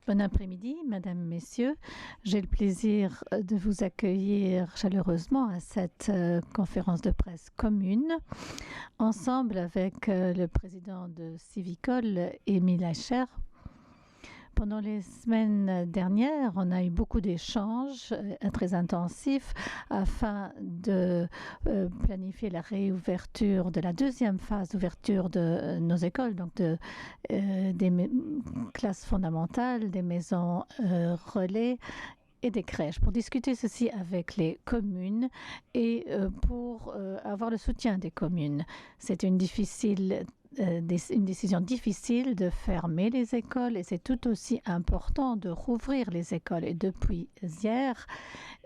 Bon après-midi, Madame, Messieurs. J'ai le plaisir de vous accueillir chaleureusement à cette conférence de presse commune, ensemble avec le président de Civicol, Émile Acher. Pendant les semaines dernières, on a eu beaucoup d'échanges très intensifs afin de planifier la réouverture de la deuxième phase d'ouverture de nos écoles, donc des classes fondamentales, des maisons relais et des crèches, pour discuter ceci avec les communes et pour avoir le soutien des communes. C'est une décision difficile de fermer les écoles et c'est tout aussi important de rouvrir les écoles. Et depuis hier,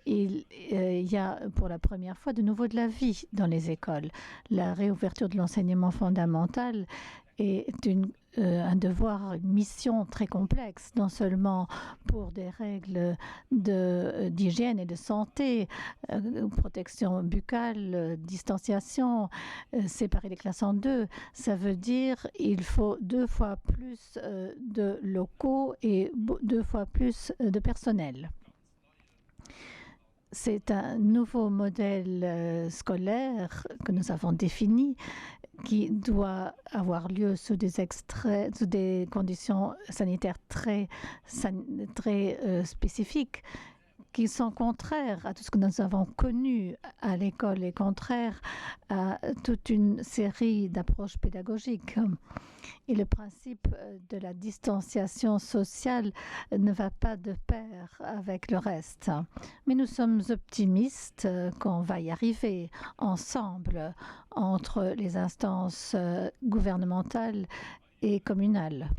il y a pour la première fois de nouveau de la vie dans les écoles. La réouverture de l'enseignement fondamental est un devoir, une mission très complexe, non seulement pour des règles d'hygiène et de santé, protection buccale, distanciation, séparer les classes en deux. Ça veut dire qu'il faut 2 fois plus de locaux et 2 fois plus de personnel. C'est un nouveau modèle scolaire que nous avons défini qui doit avoir lieu sous des conditions sanitaires très spécifiques, qui sont contraires à tout ce que nous avons connu à l'école et contraires à toute une série d'approches pédagogiques. Et le principe de la distanciation sociale ne va pas de pair avec le reste. Mais nous sommes optimistes qu'on va y arriver ensemble entre les instances gouvernementales et communales.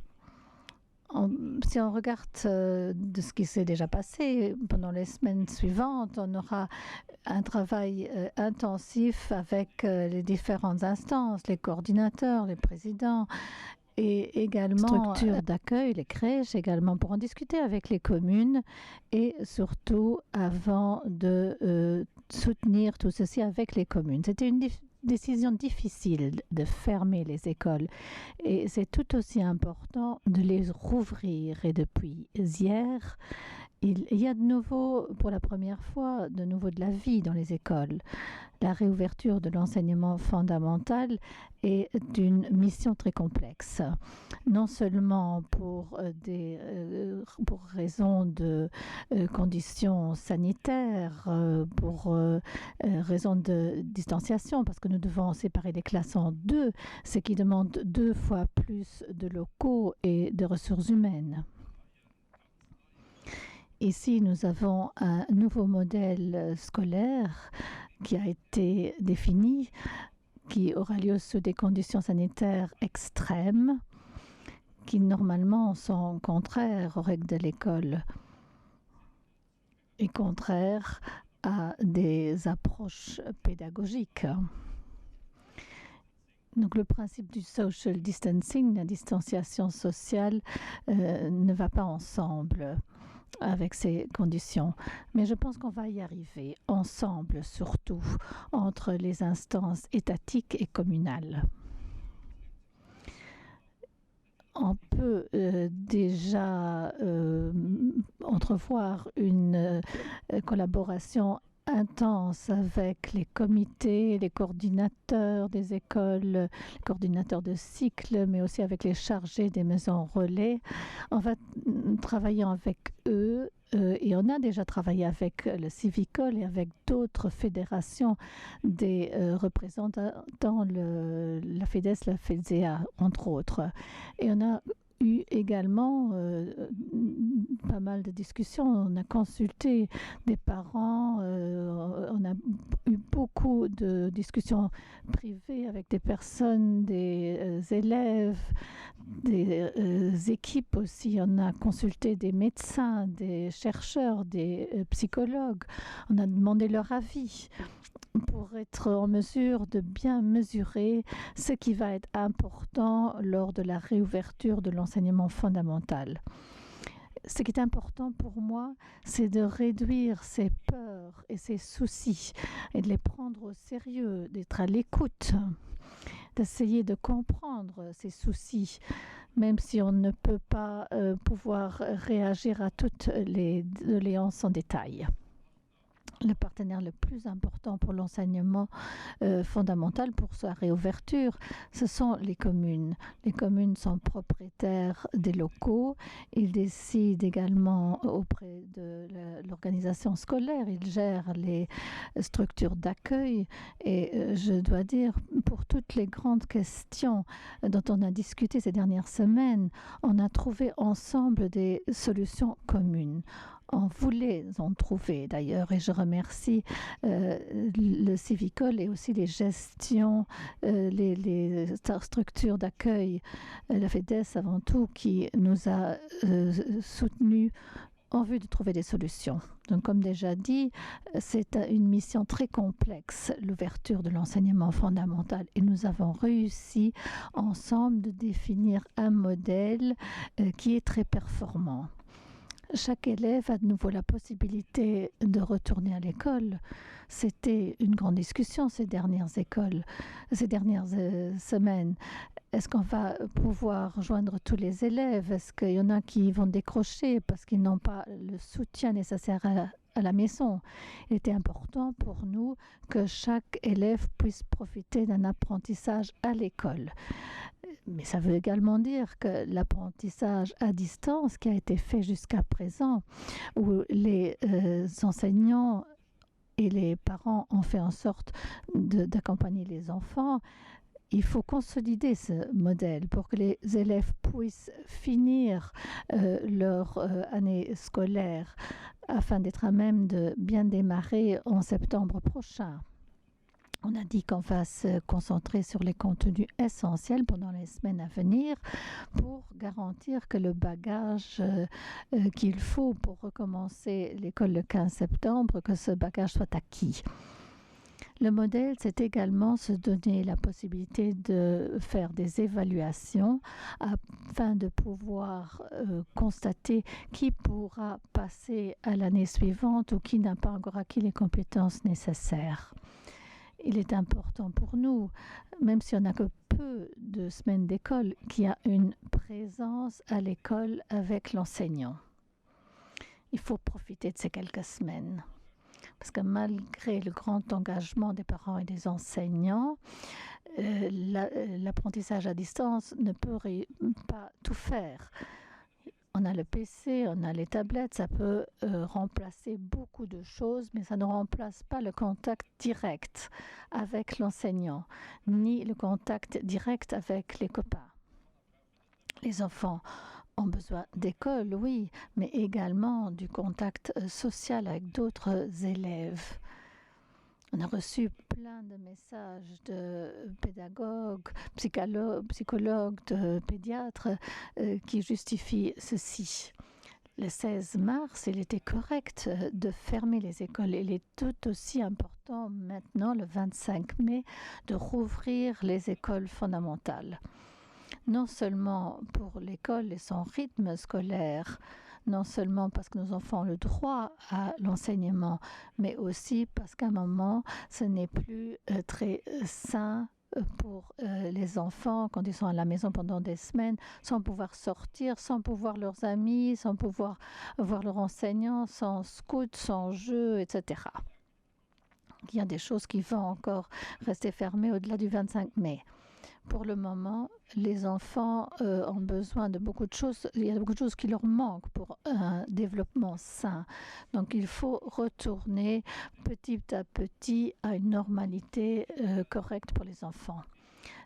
Si on regarde de ce qui s'est déjà passé pendant les semaines suivantes, on aura un travail intensif avec les différentes instances, les coordinateurs, les présidents et également structures d'accueil, les crèches également, pour en discuter avec les communes et surtout avant de soutenir tout ceci avec les communes. C'était une décision difficile de fermer les écoles et c'est tout aussi important de les rouvrir. Et depuis hier, il y a de nouveau, pour la première fois, de nouveau de la vie dans les écoles. La réouverture de l'enseignement fondamental est une mission très complexe, non seulement pour raison de conditions sanitaires, pour raison de distanciation, parce que nous devons séparer les classes en deux, ce qui demande 2 fois plus de locaux et de ressources humaines. Ici, nous avons un nouveau modèle scolaire qui a été défini, qui aura lieu sous des conditions sanitaires extrêmes, qui normalement sont contraires aux règles de l'école et contraires à des approches pédagogiques. Donc le principe du social distancing, la distanciation sociale, ne va pas ensemble avec ces conditions. Mais je pense qu'on va y arriver ensemble, surtout entre les instances étatiques et communales. On peut déjà entrevoir une collaboration intense avec les comités, les coordinateurs des écoles, les coordinateurs de cycle, mais aussi avec les chargés des maisons relais. On va travailler avec eux et on a déjà travaillé avec le Civicol et avec d'autres fédérations des représentants, la FEDES, la FEDSEA, entre autres. Et on a eu également pas mal de discussions. On a consulté des parents, on a eu beaucoup de discussions privées avec des personnes, des élèves, des équipes aussi. On a consulté des médecins, des chercheurs, des psychologues. On a demandé leur avis pour être en mesure de bien mesurer ce qui va être important lors de la réouverture de l'enseignement fondamental. Ce qui est important pour moi, c'est de réduire ces peurs et ces soucis et de les prendre au sérieux, d'être à l'écoute, d'essayer de comprendre ces soucis, même si on ne peut pas pouvoir réagir à toutes les doléances en détail. Le partenaire le plus important pour l'enseignement fondamental pour sa réouverture, ce sont les communes. Les communes sont propriétaires des locaux. Ils décident également auprès de l'organisation scolaire. Ils gèrent les structures d'accueil. Et je dois dire, pour toutes les grandes questions dont on a discuté ces dernières semaines, on a trouvé ensemble des solutions communes. On voulait en trouver d'ailleurs, et je remercie le Civicol et aussi les gestions, les structures d'accueil, la FEDES avant tout, qui nous a soutenus en vue de trouver des solutions. Donc, comme déjà dit, c'est une mission très complexe, l'ouverture de l'enseignement fondamental, et nous avons réussi ensemble de définir un modèle qui est très performant. Chaque élève a de nouveau la possibilité de retourner à l'école. C'était une grande discussion ces dernières semaines. Est-ce qu'on va pouvoir joindre tous les élèves? Est-ce qu'il y en a qui vont décrocher parce qu'ils n'ont pas le soutien nécessaire à la maison? Il était important pour nous que chaque élève puisse profiter d'un apprentissage à l'école. Mais ça veut également dire que l'apprentissage à distance qui a été fait jusqu'à présent, où les enseignants et les parents ont fait en sorte d'accompagner les enfants, il faut consolider ce modèle pour que les élèves puissent finir leur année scolaire afin d'être à même de bien démarrer en septembre prochain. On a dit qu'on va se concentrer sur les contenus essentiels pendant les semaines à venir pour garantir que le bagage qu'il faut pour recommencer l'école le 15 septembre, que ce bagage soit acquis. Le modèle, c'est également se donner la possibilité de faire des évaluations afin de pouvoir constater qui pourra passer à l'année suivante ou qui n'a pas encore acquis les compétences nécessaires. Il est important pour nous, même si on n'a que peu de semaines d'école, qu'il y a une présence à l'école avec l'enseignant. Il faut profiter de ces quelques semaines. Parce que malgré le grand engagement des parents et des enseignants, l'apprentissage à distance ne peut pas tout faire. On a le PC, on a les tablettes, ça peut remplacer beaucoup de choses, mais ça ne remplace pas le contact direct avec l'enseignant, ni le contact direct avec les copains. Les enfants ont besoin d'école, oui, mais également du contact social avec d'autres élèves. On a reçu plein de messages de pédagogues, psychologues, de pédiatres qui justifient ceci. Le 16 mars, il était correct de fermer les écoles. Il est tout aussi important maintenant, le 25 mai, de rouvrir les écoles fondamentales. Non seulement pour l'école et son rythme scolaire, non seulement parce que nos enfants ont le droit à l'enseignement, mais aussi parce qu'à un moment, ce n'est plus très sain pour les enfants quand ils sont à la maison pendant des semaines, sans pouvoir sortir, sans pouvoir leurs amis, sans pouvoir voir leurs enseignants, sans scout, sans jeu, etc. Il y a des choses qui vont encore rester fermées au-delà du 25 mai. Pour le moment, les enfants ont besoin de beaucoup de choses. Il y a beaucoup de choses qui leur manquent pour un développement sain. Donc, il faut retourner petit à petit à une normalité correcte pour les enfants.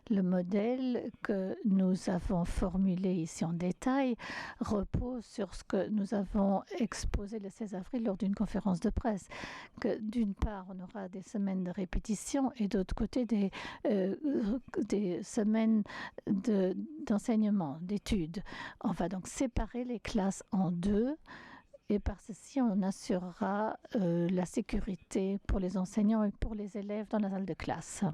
Le modèle que nous avons formulé ici en détail repose sur ce que nous avons exposé le 16 avril lors d'une conférence de presse. Que d'une part, on aura des semaines de répétition et d'autre côté des semaines d'enseignement, d'études. On va donc séparer les classes en deux. Et par ceci, on assurera la sécurité pour les enseignants et pour les élèves dans la salle de classe.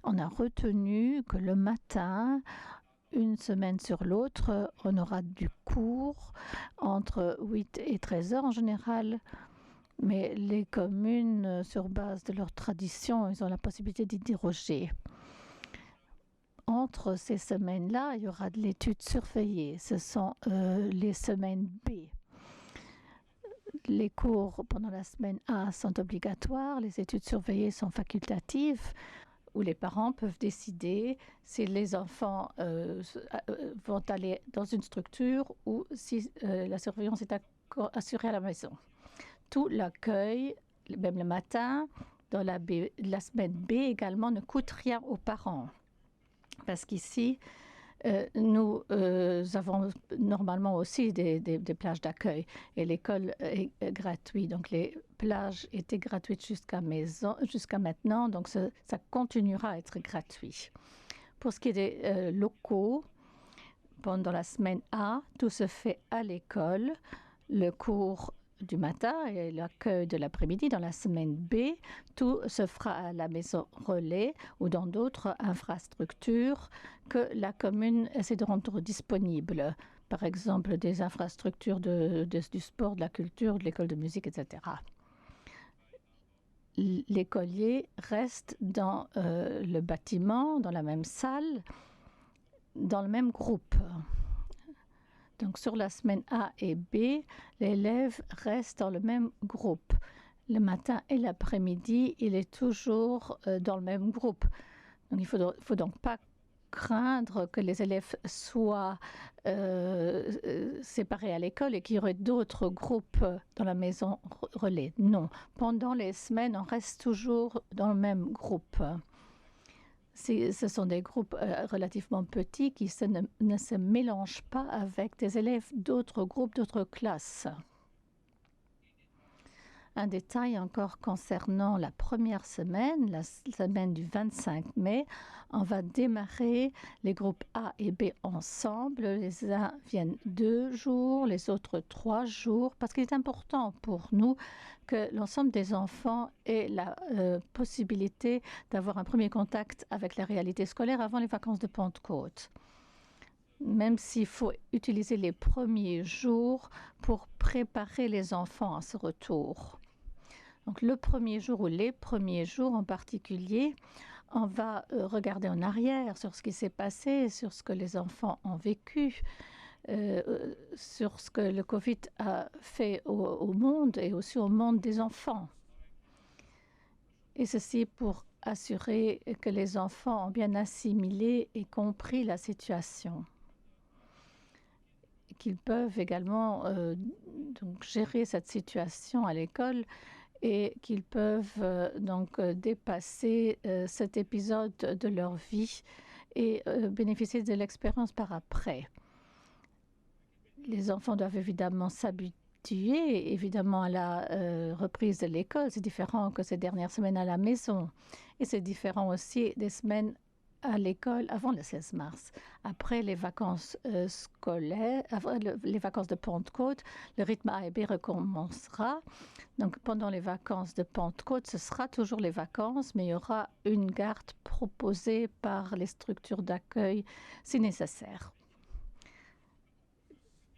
On a retenu que le matin, une semaine sur l'autre, on aura du cours entre 8 et 13 heures en général. Mais les communes, sur base de leur tradition, ils ont la possibilité d'y déroger. entre ces semaines-là, il y aura de l'étude surveillée. Ce sont les semaines B. Les cours pendant la semaine A sont obligatoires, les études surveillées sont facultatives, où les parents peuvent décider si les enfants vont aller dans une structure ou si la surveillance est assurée à la maison. Tout l'accueil, même le matin, dans la semaine B également, ne coûte rien aux parents. Parce qu'ici, nous avons normalement aussi des plages d'accueil et l'école est gratuite. Donc les plages étaient gratuites jusqu'à maintenant, donc ça continuera à être gratuit. Pour ce qui est des locaux, pendant la semaine A, tout se fait à l'école. Le cours du matin et l'accueil de l'après-midi. Dans la semaine B, tout se fera à la maison relais ou dans d'autres infrastructures que la commune essaie de rendre disponibles. Par exemple, des infrastructures du sport, de la culture, de l'école de musique, etc. L'écolier reste dans le bâtiment, dans la même salle, dans le même groupe. Donc sur la semaine A et B, l'élève reste dans le même groupe. Le matin et l'après-midi, il est toujours dans le même groupe. Donc il ne faut donc pas craindre que les élèves soient séparés à l'école et qu'il y aurait d'autres groupes dans la maison relais. Non, pendant les semaines, on reste toujours dans le même groupe. Ce sont des groupes relativement petits qui ne se mélangent pas avec des élèves d'autres groupes, d'autres classes. Un détail encore concernant la première semaine, la semaine du 25 mai, on va démarrer les groupes A et B ensemble. Les uns viennent 2 jours, les autres 3 jours, parce qu'il est important pour nous que l'ensemble des enfants aient la possibilité d'avoir un premier contact avec la réalité scolaire avant les vacances de Pentecôte. Même s'il faut utiliser les premiers jours pour préparer les enfants à ce retour. Donc le premier jour ou les premiers jours en particulier, on va regarder en arrière sur ce qui s'est passé, sur ce que les enfants ont vécu, sur ce que le Covid a fait au monde et aussi au monde des enfants. Et ceci pour assurer que les enfants ont bien assimilé et compris la situation. Qu'ils peuvent également donc gérer cette situation à l'école et qu'ils peuvent donc dépasser cet épisode de leur vie et bénéficier de l'expérience par après. Les enfants doivent évidemment s'habituer évidemment à la reprise de l'école. C'est différent que ces dernières semaines à la maison. Et c'est différent aussi des semaines à l'école avant le 16 mars. Après les vacances scolaires, avant les vacances de Pentecôte, le rythme A et B recommencera. Donc pendant les vacances de Pentecôte, ce sera toujours les vacances, mais il y aura une garde proposée par les structures d'accueil si nécessaire.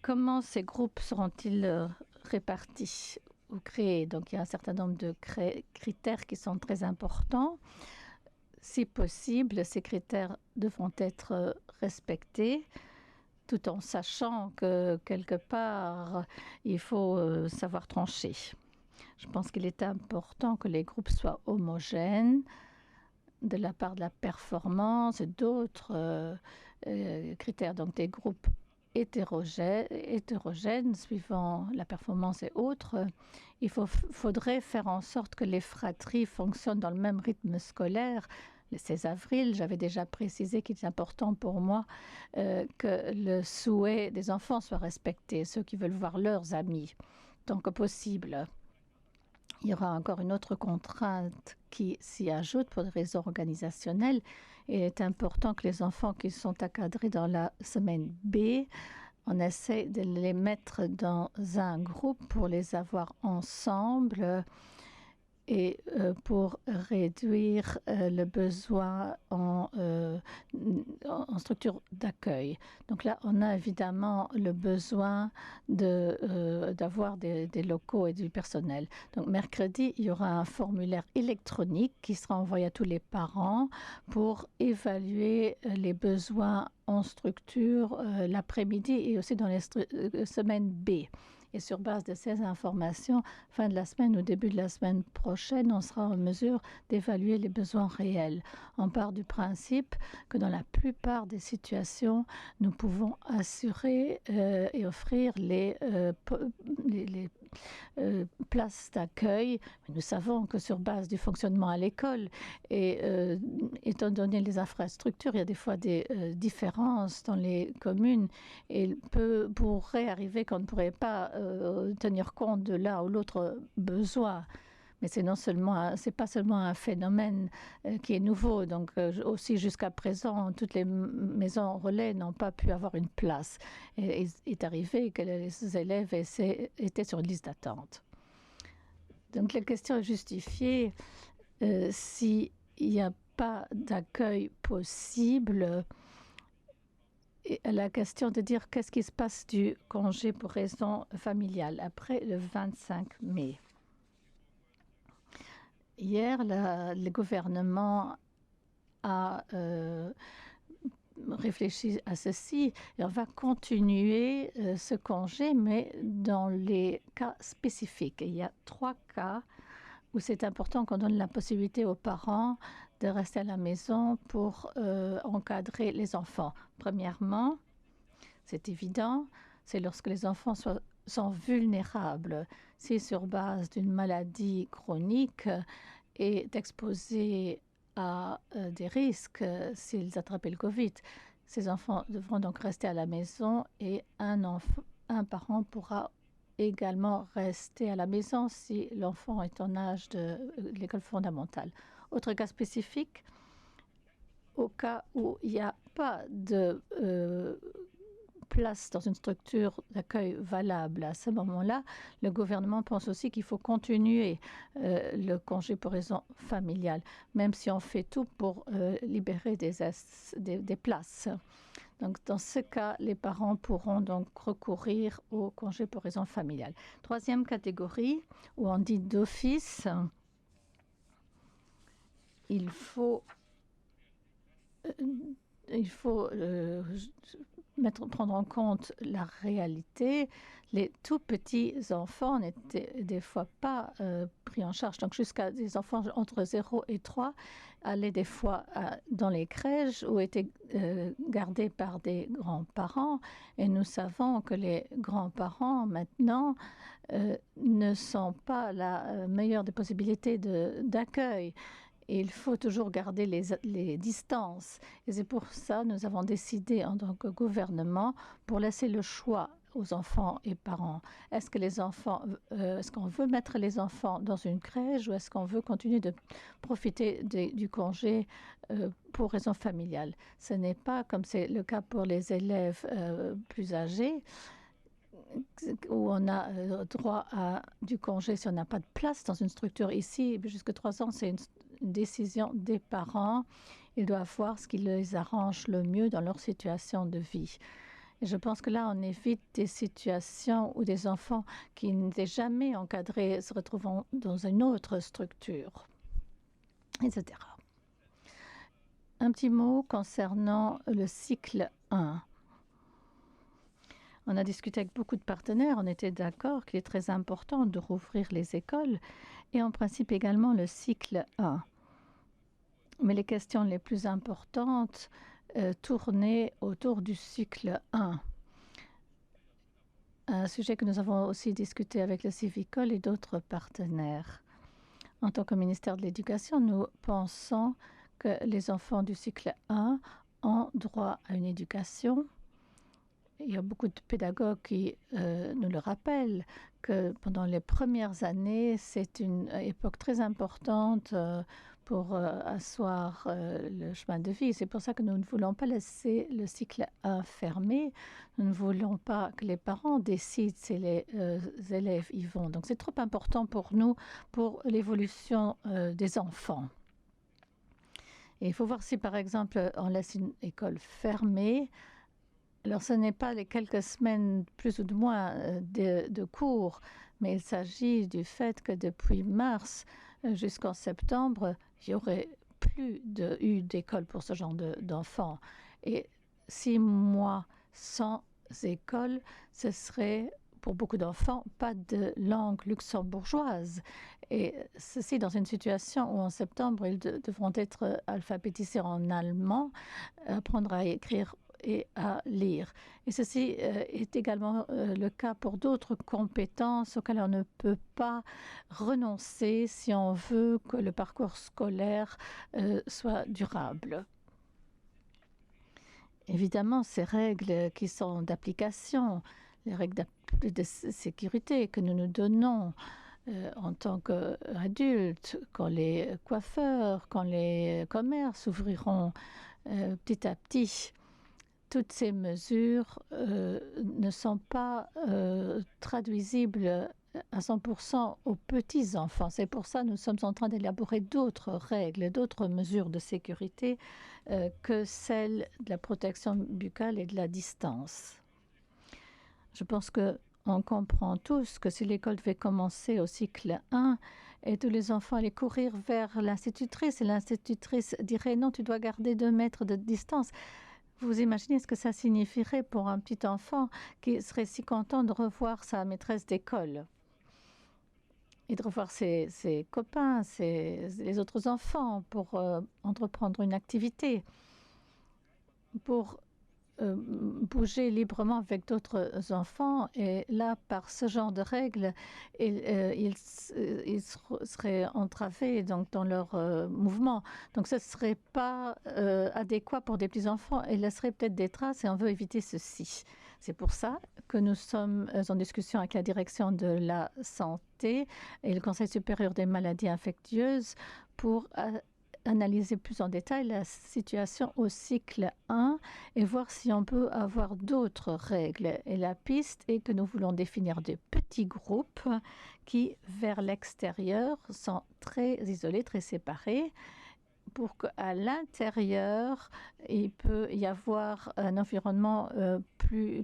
Comment ces groupes seront-ils répartis ou créés? Donc il y a un certain nombre de critères qui sont très importants. Si possible, ces critères devront être respectés, tout en sachant que quelque part, il faut savoir trancher. Je pense qu'il est important que les groupes soient homogènes de la part de la performance et d'autres critères. Donc des groupes hétérogènes suivant la performance et autres. Il faudrait faire en sorte que les fratries fonctionnent dans le même rythme scolaire. Le 16 avril, j'avais déjà précisé qu'il est important pour moi que le souhait des enfants soit respecté, ceux qui veulent voir leurs amis, tant que possible. Il y aura encore une autre contrainte qui s'y ajoute pour des raisons organisationnelles. Il est important que les enfants qui sont encadrés dans la semaine B, on essaie de les mettre dans un groupe pour les avoir ensemble et pour réduire le besoin en en structure d'accueil. Donc là, on a évidemment le besoin d'avoir des locaux et du personnel. Donc mercredi, il y aura un formulaire électronique qui sera envoyé à tous les parents pour évaluer les besoins en structure l'après-midi et aussi dans les semaines B. Et sur base de ces informations, fin de la semaine ou début de la semaine prochaine, on sera en mesure d'évaluer les besoins réels. On part du principe que dans la plupart des situations, nous pouvons assurer et offrir les places d'accueil. Nous savons que sur base du fonctionnement à l'école et étant donné les infrastructures, il y a des fois des différences dans les communes et il pourrait arriver qu'on ne pourrait pas tenir compte de l'un ou l'autre besoin. Mais c'est pas seulement un phénomène qui est nouveau. Donc aussi jusqu'à présent, toutes les maisons relais n'ont pas pu avoir une place. Et il est arrivé que les élèves étaient sur une liste d'attente. Donc la question est justifiée s'il n'y a pas d'accueil possible. Et la question de dire qu'est-ce qui se passe du congé pour raison familiale après le 25 mai. Hier, le gouvernement a réfléchi à ceci et on va continuer ce congé, mais dans les cas spécifiques. Il y a 3 cas où c'est important qu'on donne la possibilité aux parents de rester à la maison pour encadrer les enfants. Premièrement, c'est évident, c'est lorsque les enfants sont vulnérables. Si sur base d'une maladie chronique est exposé à des risques s'ils attrapent le Covid, ces enfants devront donc rester à la maison et un parent pourra également rester à la maison si l'enfant est en âge de l'école fondamentale. Autre cas spécifique, au cas où il n'y a pas de place dans une structure d'accueil valable. À ce moment-là, le gouvernement pense aussi qu'il faut continuer le congé pour raison familiale, même si on fait tout pour libérer des places. Donc, dans ce cas, les parents pourront donc recourir au congé pour raison familiale. Troisième catégorie, où on dit d'office, il faut prendre en compte la réalité. Les tout petits enfants n'étaient des fois pas pris en charge. Donc jusqu'à des enfants entre 0 et 3 allaient des fois dans les crèches ou étaient gardés par des grands-parents. Et nous savons que les grands-parents maintenant ne sont pas la meilleure des possibilités d'accueil. Il faut toujours garder les distances. Et c'est pour ça que nous avons décidé en tant que gouvernement pour laisser le choix aux enfants et parents. Est-ce qu'on veut mettre les enfants dans une crèche ou est-ce qu'on veut continuer de profiter du congé pour raison familiale? Ce n'est pas comme c'est le cas pour les élèves plus âgés où on a droit à du congé si on n'a pas de place dans une structure. Ici, jusqu'à 3 ans, c'est une décision des parents. Ils doivent voir ce qui les arrange le mieux dans leur situation de vie. Et je pense que là, on évite des situations où des enfants qui n'étaient jamais encadrés se retrouvent dans une autre structure, etc. Un petit mot concernant le cycle 1. On a discuté avec beaucoup de partenaires, on était d'accord qu'il est très important de rouvrir les écoles et en principe également le cycle 1. Mais les questions les plus importantes tournaient autour du cycle 1. Un sujet que nous avons aussi discuté avec le Civicol et d'autres partenaires. En tant que ministère de l'Éducation, nous pensons que les enfants du cycle 1 ont droit à une éducation. Il y a beaucoup de pédagogues qui nous le rappellent que pendant les premières années, c'est une époque très importante pour asseoir le chemin de vie. C'est pour ça que nous ne voulons pas laisser le cycle 1 fermé. Nous ne voulons pas que les parents décident si les élèves y vont. Donc c'est trop important pour nous, pour l'évolution des enfants. Et il faut voir si, par exemple, on laisse une école fermée. Alors, ce n'est pas les quelques semaines, plus ou moins, de cours, mais il s'agit du fait que depuis mars jusqu'en septembre, il y aurait plus eu d'école pour ce genre d'enfants. Et 6 mois sans école, ce serait pour beaucoup d'enfants pas de langue luxembourgeoise. Et ceci dans une situation où en septembre, ils devront être alphabétisés en allemand, apprendre à écrire et à lire. Et ceci est également le cas pour d'autres compétences auxquelles on ne peut pas renoncer si on veut que le parcours scolaire soit durable. Évidemment, ces règles qui sont d'application, les règles de sécurité que nous nous donnons en tant qu'adultes, quand les coiffeurs, quand les commerces ouvriront petit à petit, toutes ces mesures ne sont pas traduisibles à 100% aux petits-enfants. C'est pour ça que nous sommes en train d'élaborer d'autres règles, d'autres mesures de sécurité que celles de la protection buccale et de la distance. Je pense qu'on comprend tous que si l'école devait commencer au cycle 1 et tous les enfants allaient courir vers l'institutrice et l'institutrice dirait non, tu dois garder 2 mètres de distance. Vous imaginez ce que ça signifierait pour un petit enfant qui serait si content de revoir sa maîtresse d'école et de revoir ses copains, les autres enfants pour entreprendre une activité, pour bouger librement avec d'autres enfants. Et là, par ce genre de règles, ils seraient entravés donc, dans leur mouvement. Donc, ce ne serait pas adéquat pour des petits-enfants et laisserait peut-être des traces et on veut éviter ceci. C'est pour ça que nous sommes en discussion avec la direction de la santé et le Conseil supérieur des maladies infectieuses pour analyser plus en détail la situation au cycle 1 et voir si on peut avoir d'autres règles. Et la piste est que nous voulons définir des petits groupes qui, vers l'extérieur, sont très isolés, très séparés, pour qu'à l'intérieur, il peut y avoir un environnement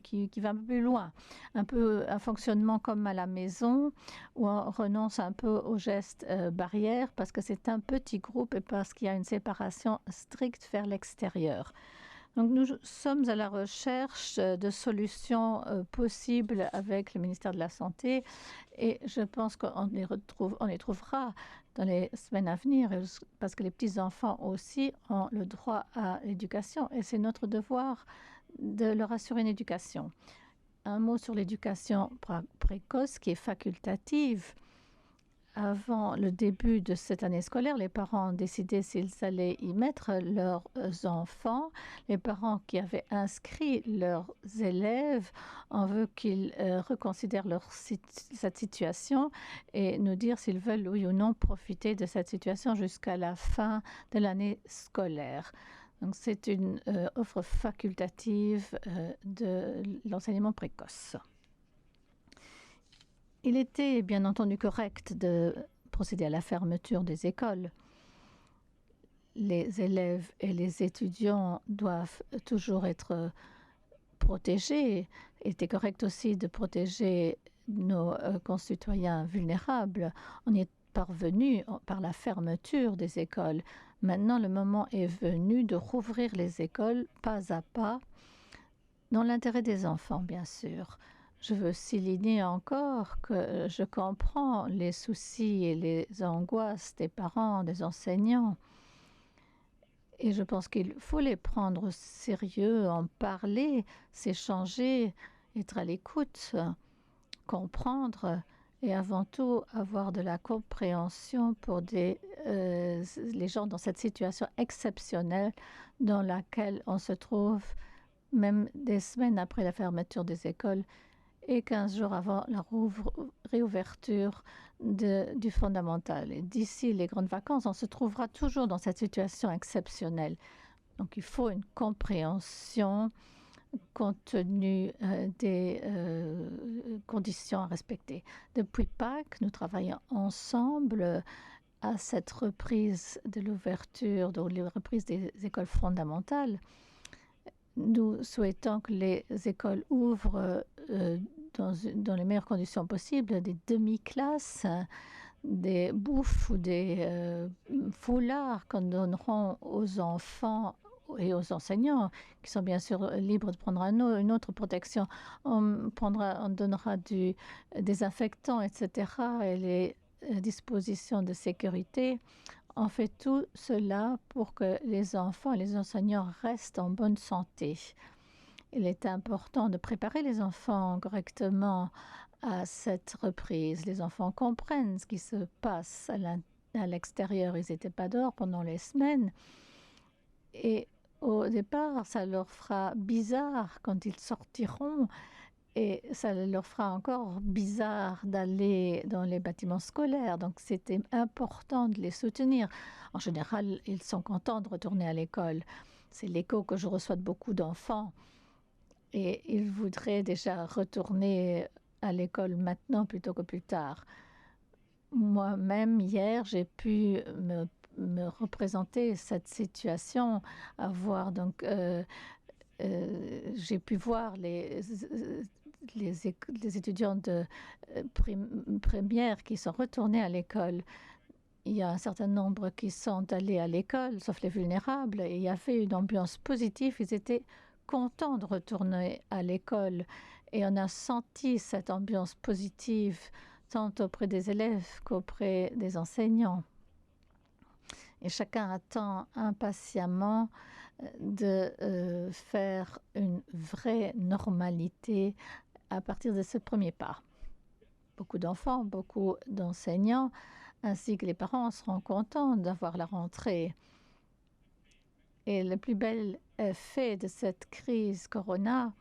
qui va un peu plus loin, un peu un fonctionnement comme à la maison, où on renonce un peu aux gestes barrières, parce que c'est un petit groupe et parce qu'il y a une séparation stricte vers l'extérieur. Donc nous sommes à la recherche de solutions possibles avec le ministère de la Santé et je pense qu'on les trouvera dans les semaines à venir parce que les petits-enfants aussi ont le droit à l'éducation et c'est notre devoir de leur assurer une éducation. Un mot sur l'éducation précoce qui est facultative. Avant le début de cette année scolaire, les parents ont décidé s'ils allaient y mettre leurs enfants. Les parents qui avaient inscrit leurs élèves, on veut qu'ils reconsidèrent cette situation et nous dire s'ils veulent oui ou non profiter de cette situation jusqu'à la fin de l'année scolaire. Donc c'est une offre facultative de l'enseignement précoce. Il était bien entendu correct de procéder à la fermeture des écoles. Les élèves et les étudiants doivent toujours être protégés. Il était correct aussi de protéger nos concitoyens vulnérables. On y est parvenu par la fermeture des écoles. Maintenant, le moment est venu de rouvrir les écoles pas à pas, dans l'intérêt des enfants, bien sûr. Je veux souligner encore que je comprends les soucis et les angoisses des parents, des enseignants. Et je pense qu'il faut les prendre au sérieux, en parler, s'échanger, être à l'écoute, comprendre et avant tout avoir de la compréhension pour les gens dans cette situation exceptionnelle dans laquelle on se trouve même des semaines après la fermeture des écoles et 15 jours avant la réouverture du fondamental. Et d'ici les grandes vacances, on se trouvera toujours dans cette situation exceptionnelle. Donc il faut une compréhension compte tenu des conditions à respecter. Depuis Pâques, nous travaillons ensemble à cette reprise de l'ouverture, donc la reprise des écoles fondamentales. Nous souhaitons que les écoles ouvrent dans les meilleures conditions possibles, des demi-classes, des bouffes ou des foulards qu'on donneront aux enfants et aux enseignants, qui sont bien sûr libres de prendre une autre protection. On donnera du désinfectant, etc., et les dispositions de sécurité. On fait tout cela pour que les enfants et les enseignants restent en bonne santé. Il est important de préparer les enfants correctement à cette reprise. Les enfants comprennent ce qui se passe à l'extérieur. Ils n'étaient pas dehors pendant les semaines. Et au départ, ça leur fera bizarre quand ils sortiront. Et ça leur fera encore bizarre d'aller dans les bâtiments scolaires. Donc, c'était important de les soutenir. En général, ils sont contents de retourner à l'école. C'est l'écho que je reçois de beaucoup d'enfants. Et ils voudraient déjà retourner à l'école maintenant plutôt que plus tard. Moi-même, hier, j'ai pu me représenter cette situation, j'ai pu voir les étudiants de première qui sont retournés à l'école. Il y a un certain nombre qui sont allés à l'école, sauf les vulnérables, et il y avait une ambiance positive. Ils étaient contents de retourner à l'école, et on a senti cette ambiance positive tant auprès des élèves qu'auprès des enseignants. Et chacun attend impatiemment de faire une vraie normalité à partir de ce premier pas. Beaucoup d'enfants, beaucoup d'enseignants, ainsi que les parents seront contents d'avoir la rentrée. Et le plus bel effet de cette crise Corona,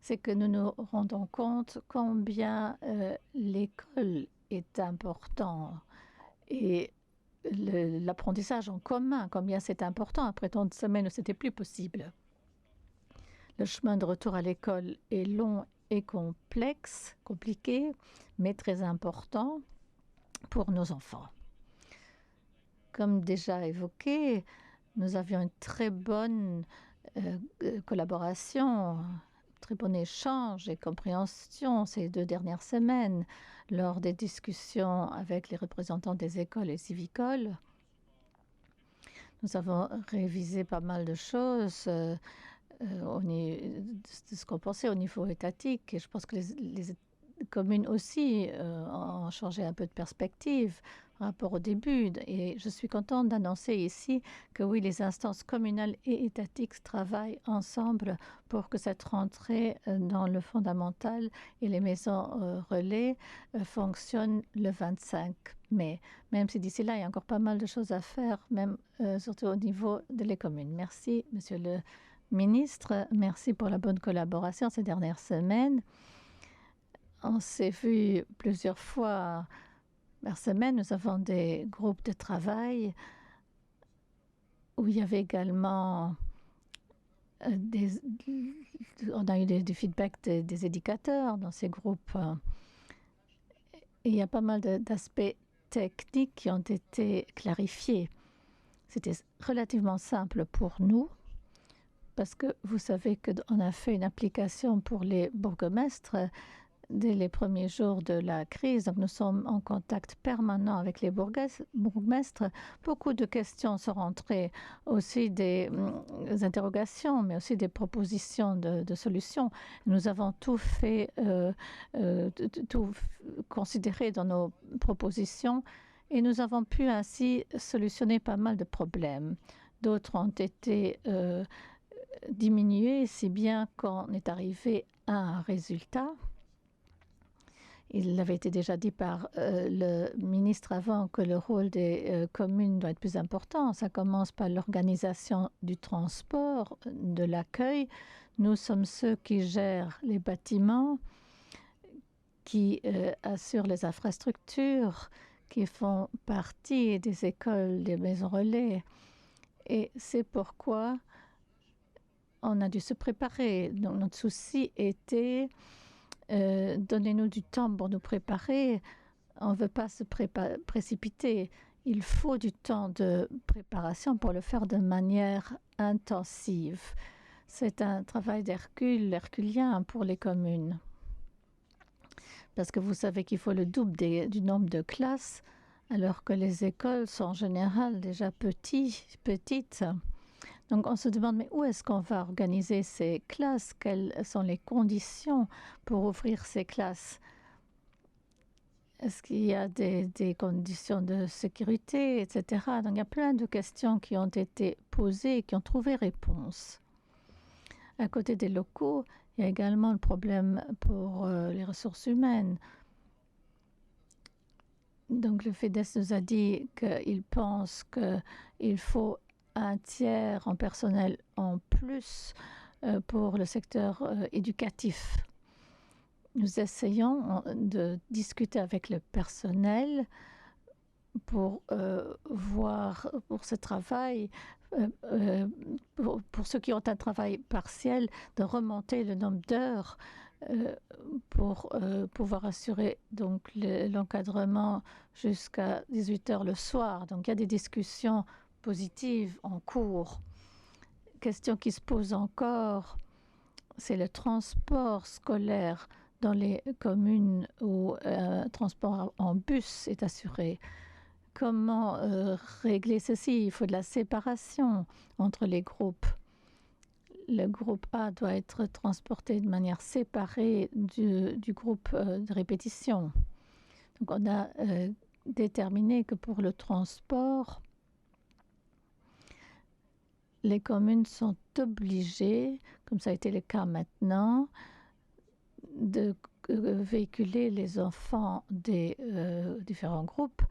c'est que nous nous rendons compte combien l'école est important et l'apprentissage en commun, combien c'est important. Après tant de semaines, ce n'était plus possible. Le chemin de retour à l'école est long et complexe, compliqué, mais très important pour nos enfants. Comme déjà évoqué, nous avions une très bonne collaboration, très bon échange et compréhension ces 2 dernières semaines lors des discussions avec les représentants des écoles et civicoles. Nous avons révisé pas mal de choses de ce qu'on pensait au niveau étatique, et je pense que les communes aussi ont changé un peu de perspective par rapport au début. Et je suis contente d'annoncer ici que oui, les instances communales et étatiques travaillent ensemble pour que cette rentrée dans le fondamental et les maisons relais fonctionnent le 25 mai. Même si d'ici là, il y a encore pas mal de choses à faire, même surtout au niveau de les communes. Merci, Monsieur le Ministre. Merci pour la bonne collaboration ces dernières semaines. On s'est vu plusieurs fois par semaine. Nous avons des groupes de travail où il y avait également on a eu du feedback des éducateurs dans ces groupes. Et il y a pas mal d'aspects techniques qui ont été clarifiés. C'était relativement simple pour nous parce que vous savez qu'on a fait une application pour les bourgmestres dès les premiers jours de la crise. Donc nous sommes en contact permanent avec les bourgmestres. Beaucoup de questions sont rentrées, aussi des interrogations, mais aussi des propositions de solutions. Nous avons tout fait, tout considéré dans nos propositions, et nous avons pu ainsi solutionner pas mal de problèmes. D'autres ont été diminués, si bien qu'on est arrivé à un résultat. Il avait été déjà dit par le ministre avant que le rôle des communes doit être plus important. Ça commence par l'organisation du transport, de l'accueil. Nous sommes ceux qui gèrent les bâtiments, qui assurent les infrastructures, qui font partie des écoles, des maisons relais. Et c'est pourquoi on a dû se préparer. Donc, notre souci était donnez-nous du temps pour nous préparer. On ne veut pas se précipiter. Il faut du temps de préparation pour le faire de manière intensive. C'est un travail herculien pour les communes. Parce que vous savez qu'il faut le double du nombre de classes, alors que les écoles sont en général déjà petites. Donc on se demande, mais où est-ce qu'on va organiser ces classes? Quelles sont les conditions pour ouvrir ces classes? Est-ce qu'il y a des conditions de sécurité, etc. Donc il y a plein de questions qui ont été posées et qui ont trouvé réponse. À côté des locaux, il y a également le problème pour les ressources humaines. Donc le FEDES nous a dit qu'il pense qu'il faut un tiers en personnel en plus pour le secteur éducatif. Nous essayons de discuter avec le personnel pour voir pour ce travail, pour ceux qui ont un travail partiel, de remonter le nombre d'heures pour pouvoir assurer donc l'encadrement jusqu'à 18h le soir. Donc il y a des discussions positives en cours. Question qui se pose encore, c'est le transport scolaire dans les communes où transport en bus est assuré. Comment régler ceci? Il faut de la séparation entre les groupes. Le groupe A doit être transporté de manière séparée du groupe de répétition. Donc on a déterminé que pour le transport, les communes sont obligées, comme ça a été le cas maintenant, de véhiculer les enfants des différents groupes,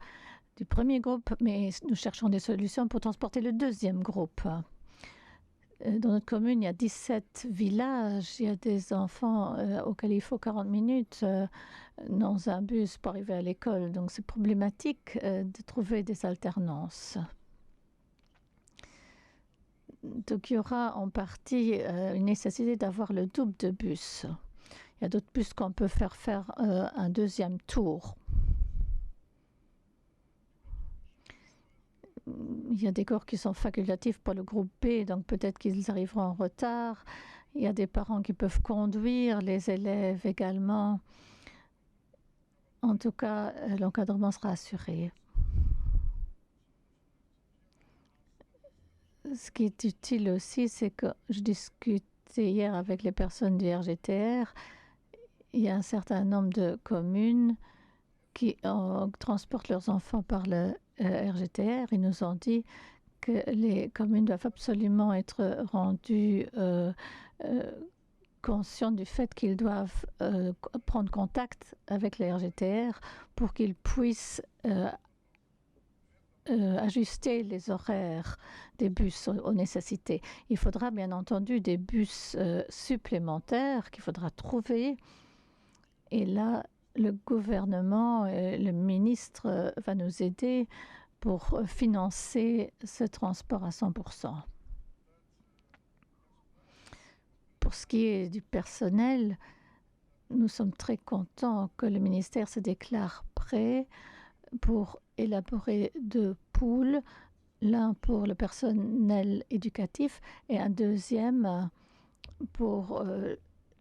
du premier groupe, mais nous cherchons des solutions pour transporter le deuxième groupe. Dans notre commune, il y a 17 villages, il y a des enfants auxquels il faut 40 minutes dans un bus pour arriver à l'école. Donc c'est problématique de trouver des alternances. Donc il y aura en partie une nécessité d'avoir le double de bus. Il y a d'autres bus qu'on peut faire un deuxième tour. Il y a des corps qui sont facultatifs pour le groupe B, donc peut-être qu'ils arriveront en retard. Il y a des parents qui peuvent conduire, les élèves également. En tout cas, l'encadrement sera assuré. Ce qui est utile aussi, c'est que je discutais hier avec les personnes du RGTR. Il y a un certain nombre de communes qui transportent leurs enfants par le RGTR. Ils nous ont dit que les communes doivent absolument être rendues conscientes du fait qu'ils doivent prendre contact avec les RGTR pour qu'ils puissent ajuster les horaires des bus aux nécessités. Il faudra bien entendu des bus supplémentaires qu'il faudra trouver. Et là, le gouvernement, le ministre va nous aider pour financer ce transport à 100%. Pour ce qui est du personnel, nous sommes très contents que le ministère se déclare prêt pour élaborer 2 pools, l'un pour le personnel éducatif et un deuxième pour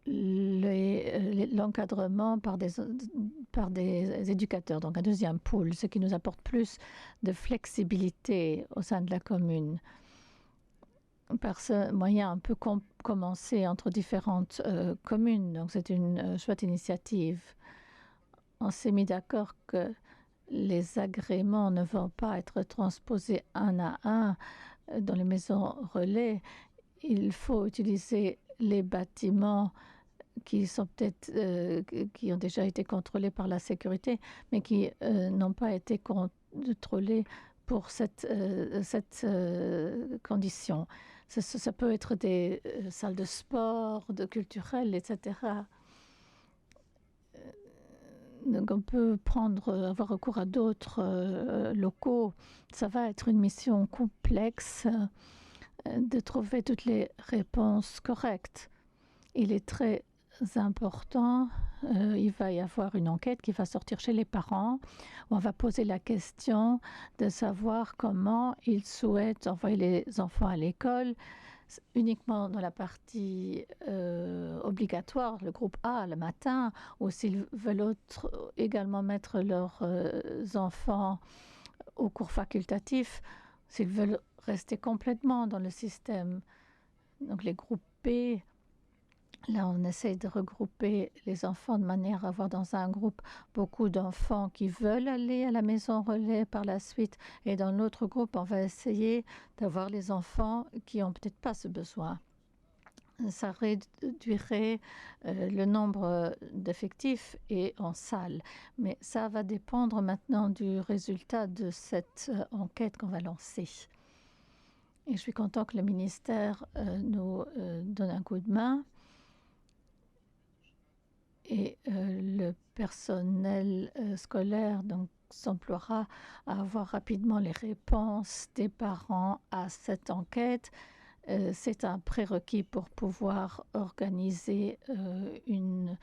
l'encadrement par des éducateurs, donc un deuxième pool, ce qui nous apporte plus de flexibilité au sein de la commune. Par ce moyen, on peut commencer entre différentes communes, donc c'est une chouette initiative. On s'est mis d'accord que les agréments ne vont pas être transposés un à un dans les maisons relais. Il faut utiliser les bâtiments qui sont peut-être qui ont déjà été contrôlés par la sécurité, mais qui n'ont pas été contrôlés pour cette condition. Ça peut être des salles de sport, de culturel, etc. Donc on peut avoir recours à d'autres locaux. Ça va être une mission complexe de trouver toutes les réponses correctes. Il est très important. Il va y avoir une enquête qui va sortir chez les parents, où on va poser la question de savoir comment ils souhaitent envoyer les enfants à l'école, uniquement dans la partie obligatoire, le groupe A le matin, ou s'ils veulent également mettre leurs enfants au cours facultatif, s'ils veulent rester complètement dans le système. Donc les groupes B, là on essaie de regrouper les enfants de manière à avoir dans un groupe beaucoup d'enfants qui veulent aller à la maison relais par la suite, et dans l'autre groupe on va essayer d'avoir les enfants qui n'ont peut-être pas ce besoin. Ça réduirait le nombre d'effectifs et en salle. Mais ça va dépendre maintenant du résultat de cette enquête qu'on va lancer. Et je suis content que le ministère nous donne un coup de main. Et le personnel scolaire donc s'emploiera à avoir rapidement les réponses des parents à cette enquête. C'est un prérequis pour pouvoir organiser une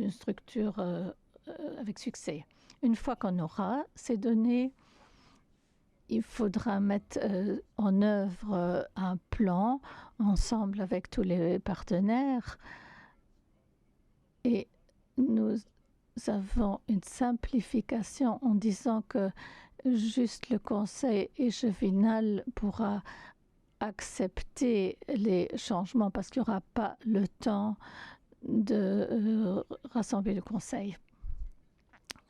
structure avec succès. Une fois qu'on aura ces données, il faudra mettre en œuvre un plan ensemble avec tous les partenaires. Et nous avons une simplification en disant que juste le conseil échevinal pourra accepter les changements parce qu'il n'y aura pas le temps de rassembler le conseil.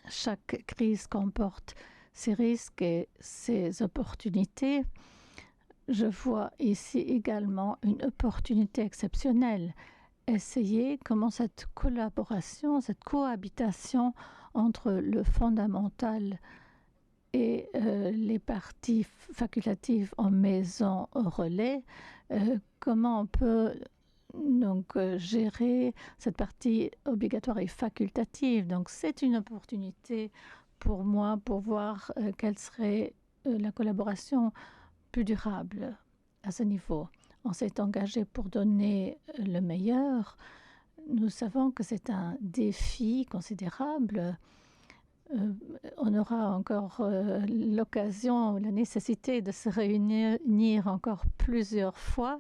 Chaque crise comporte ses risques et ses opportunités. Je vois ici également une opportunité exceptionnelle. Essayer comment cette collaboration, cette cohabitation entre le fondamental et les parties facultatives en maison relais, comment on peut donc gérer cette partie obligatoire et facultative. Donc c'est une opportunité pour moi pour voir quelle serait la collaboration plus durable à ce niveau. On s'est engagé pour donner le meilleur. Nous savons que c'est un défi considérable. On aura encore l'occasion, la nécessité de se réunir encore plusieurs fois,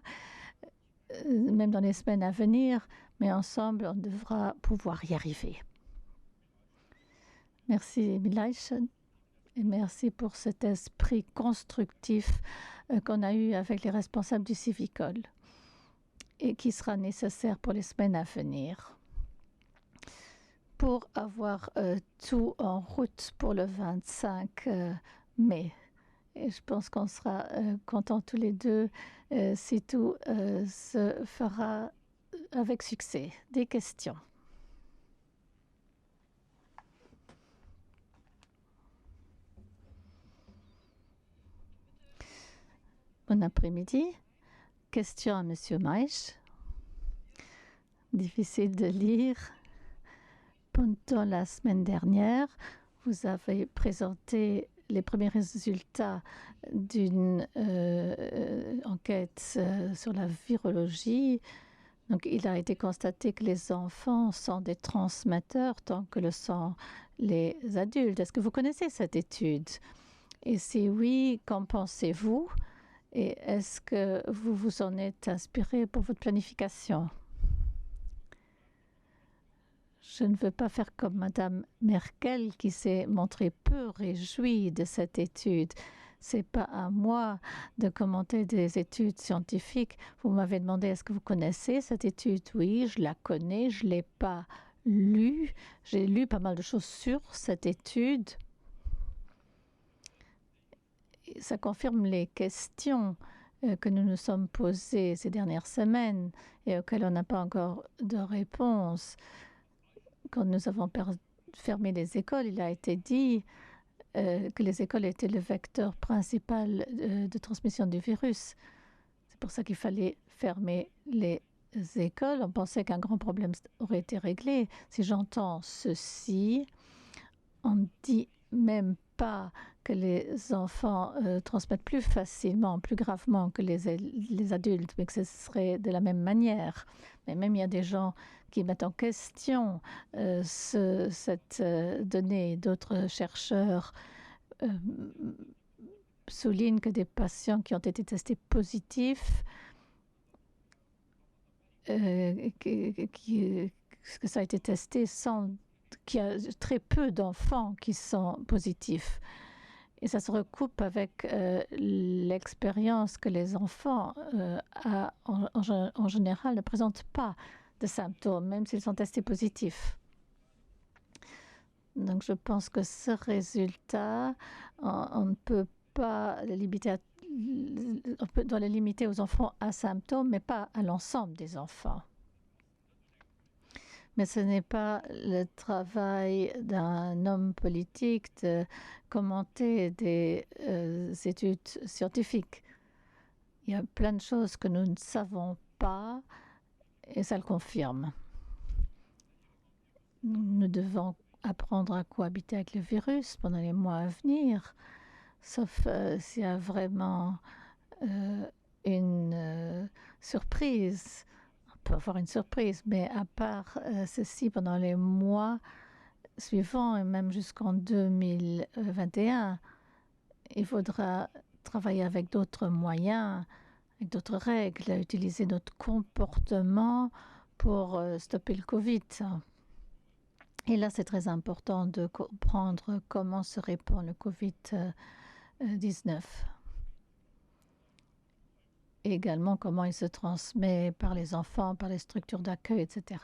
même dans les semaines à venir, mais ensemble, on devra pouvoir y arriver. Merci, Milaïch, et merci pour cet esprit constructif qu'on a eu avec les responsables du Civicol et qui sera nécessaire pour les semaines à venir pour avoir tout en route pour le 25 mai. Et je pense qu'on sera contents tous les deux si tout se fera avec succès. Des questions? Bon après-midi. Question à Monsieur Maïch. Difficile de lire. Pendant la semaine dernière, vous avez présenté les premiers résultats d'une enquête sur la virologie. Donc, il a été constaté que les enfants sont des transmetteurs tant que le sont les adultes. Est-ce que vous connaissez cette étude? Et si oui, qu'en pensez-vous? Et est-ce que vous vous en êtes inspiré pour votre planification? Je ne veux pas faire comme Madame Merkel qui s'est montrée peu réjouie de cette étude. Ce n'est pas à moi de commenter des études scientifiques. Vous m'avez demandé est-ce que vous connaissez cette étude? Oui, je la connais, je ne l'ai pas lue. J'ai lu pas mal de choses sur cette étude. Et ça confirme les questions que nous nous sommes posées ces dernières semaines et auxquelles on n'a pas encore de réponse. Quand nous avons fermé les écoles, il a été dit que les écoles étaient le vecteur principal de transmission du virus. C'est pour ça qu'il fallait fermer les écoles. On pensait qu'un grand problème aurait été réglé. Si j'entends ceci, on ne dit même pas que les enfants transmettent plus facilement, plus gravement que les adultes, mais que ce serait de la même manière. Mais même il y a des gens qui mettent en question cette donnée. D'autres chercheurs soulignent que des patients qui ont été testés positifs, que ça a été testé sans qu'il y a très peu d'enfants qui sont positifs. Et ça se recoupe avec l'expérience que les enfants, en général, ne présentent pas de symptômes, même s'ils sont testés positifs. Donc je pense que ce résultat, on ne peut pas le limiter on doit le limiter aux enfants asymptômes, mais pas à l'ensemble des enfants. Mais ce n'est pas le travail d'un homme politique de commenter des études scientifiques. Il y a plein de choses que nous ne savons pas et ça le confirme. Nous devons apprendre à cohabiter avec le virus pendant les mois à venir, sauf s'il y a vraiment une surprise. Peut avoir une surprise, mais à part ceci, pendant les mois suivants et même jusqu'en 2021, il faudra travailler avec d'autres moyens, avec d'autres règles, utiliser notre comportement pour stopper le Covid. Et là, c'est très important de comprendre comment se répand le Covid-19. Et également comment il se transmet par les enfants, par les structures d'accueil, etc.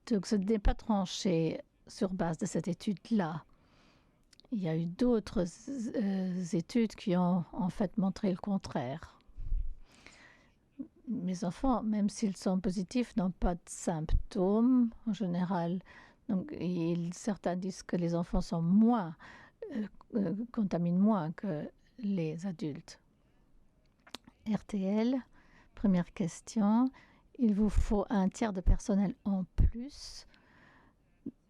Donc ce n'est pas tranché sur base de cette étude-là. Il y a eu d'autres études qui ont en fait montré le contraire. Mes enfants, même s'ils sont positifs, n'ont pas de symptômes en général. Donc certains disent que les enfants sont contaminent moins que les adultes. RTL, première question. Il vous faut un tiers de personnel en plus.